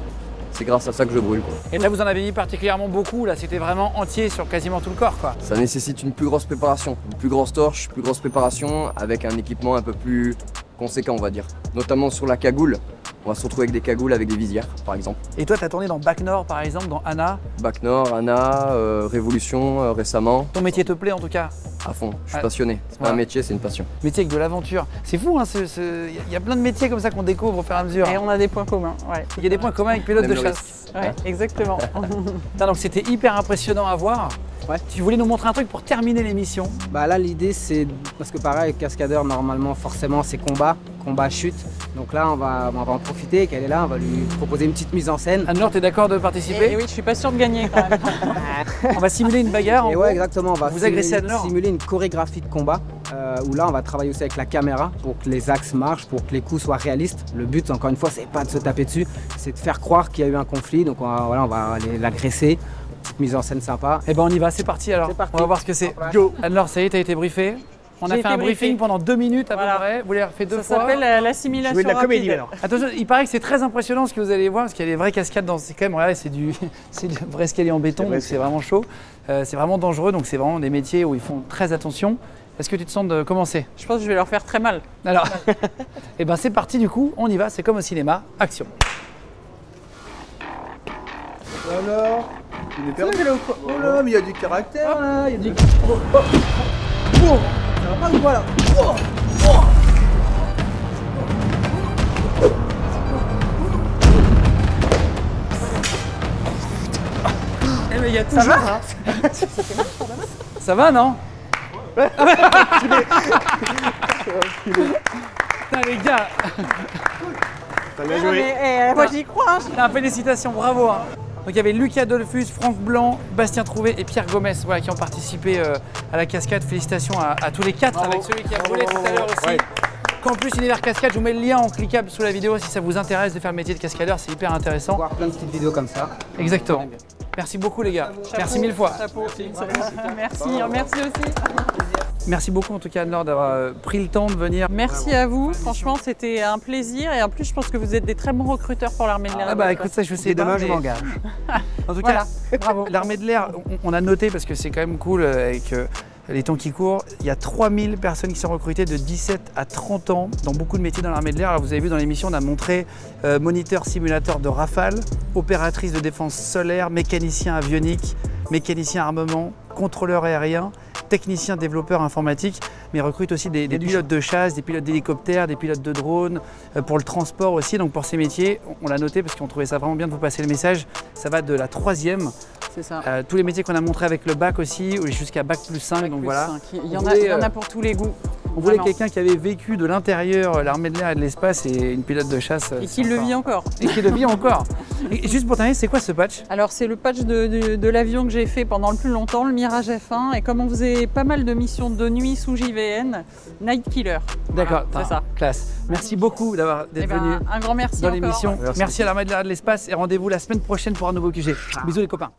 C'est grâce à ça que je brûle. Quoi. Et là, vous en avez mis particulièrement beaucoup, là, c'était vraiment entier sur quasiment tout le corps, quoi. Ça nécessite une plus grosse préparation, une plus grosse torche, plus grosse préparation, avec un équipement un peu plus conséquent, on va dire. Notamment sur la cagoule. On va se retrouver avec des cagoules, avec des visières, par exemple. Et toi, tu as tourné dans Bac Nord, par exemple, dans Anna? Bac Nord, Anna, Révolution, récemment. Ton métier te plaît, en tout cas? À fond, je suis passionné. C'est pas un métier, c'est une passion. Métier avec de l'aventure. C'est fou, hein, il y a plein de métiers comme ça qu'on découvre au fur et à mesure. Et on a des points communs, ouais. Il y a des points communs avec pilote de chasse. Ouais, exactement. Donc c'était hyper impressionnant à voir. Ouais. Tu voulais nous montrer un truc pour terminer l'émission? Là l'idée c'est, parce que pareil, cascadeur normalement forcément c'est combat, chute. Donc là on va en profiter qu'elle est là, on va lui proposer une petite mise en scène. Anne-Laure, t'es d'accord de participer? Et oui, je suis pas sûre de gagner quand même. On va simuler une bagarre. Et ouais, exactement, on va simuler une chorégraphie de combat où là on va travailler aussi avec la caméra pour que les axes marchent, pour que les coups soient réalistes. Le but encore une fois c'est pas de se taper dessus, c'est de faire croire qu'il y a eu un conflit. Donc on va aller l'agresser. Petite mise en scène sympa. Et ben on y va, c'est parti alors. On va voir ce que c'est. Go. Anne-Laure, ça y est, t'as été briefée. On a fait un briefing pendant 2 minutes à peu près. Vous l'avez refait 2 fois. Ça s'appelle l'assimilation rapide. De la comédie alors. Attention, il paraît que c'est très impressionnant ce que vous allez voir parce qu'il y a des vraies cascades dans. C'est quand même, regardez, c'est du vrai escalier en béton, donc c'est vraiment chaud. C'est vraiment dangereux, donc c'est vraiment des métiers où ils font très attention. Est-ce que tu te sens de commencer? Je pense que je vais leur faire très mal. Alors, et ben c'est parti du coup, on y va, c'est comme au cinéma, action. Alors, il est perdu. Oh là, mais il y a du caractère là, il y a du... Oh. Ça va pas ou quoi là? Eh mais il y a toujours ça va, hein. Ça va, non? Putain les gars. Bien joué. Moi j'y crois. Félicitations, bravo. Hein. Donc il y avait Lucas Dolphus, Franck Blanc, Bastien Trouvé et Pierre Gomez qui ont participé à la cascade. Félicitations à tous les 4, bravo. Avec celui qui a volé tout à l'heure aussi. Ouais. Campus Univers Cascade, je vous mets le lien en cliquable sous la vidéo si ça vous intéresse de faire le métier de cascadeur, c'est hyper intéressant. On va voir plein de petites vidéos comme ça. Exactement. Merci beaucoup les gars. Chapeau. Merci 1000 fois. Merci aussi. Merci beaucoup en tout cas Anne-Laure d'avoir pris le temps de venir. Merci à vous, franchement c'était un plaisir et en plus je pense que vous êtes des très bons recruteurs pour l'armée de l'air. Ah bah écoute ça je sais pas. Demain je m'engage. En tout cas, bravo. L'armée de l'air, on a noté parce que c'est quand même cool avec les temps qui courent. Il y a 3000 personnes qui sont recrutées de 17 à 30 ans dans beaucoup de métiers dans l'armée de l'air. Alors vous avez vu dans l'émission, on a montré moniteur simulateur de Rafale, opératrice de défense solaire, mécanicien avionique, mécanicien armement, contrôleur aérien, technicien développeur informatique, mais recrute aussi des pilotes de chasse, des pilotes d'hélicoptères, des pilotes de drones, pour le transport aussi. Donc pour ces métiers, on l'a noté parce qu'on trouvait ça vraiment bien de vous passer le message. Ça va de la 3e C'est ça. Tous les métiers qu'on a montrés avec le bac aussi, jusqu'à bac plus 5, donc voilà. Il y en a pour tous les goûts. On voulait quelqu'un qui avait vécu de l'intérieur l'armée de l'air et de l'espace et une pilote de chasse. Et qui le vit encore. Et qui le vit encore. Et juste pour terminer, c'est quoi ce patch? Alors c'est le patch de l'avion que j'ai fait pendant le plus longtemps, le Mirage F1. Et comme on faisait pas mal de missions de nuit sous JVN, Night Killer. D'accord, voilà, c'est ça. Classe. Merci beaucoup d'être venu un grand merci dans l'émission. Merci à l'armée de l'air et de l'espace et rendez-vous la semaine prochaine pour un nouveau QG. Bisous les copains.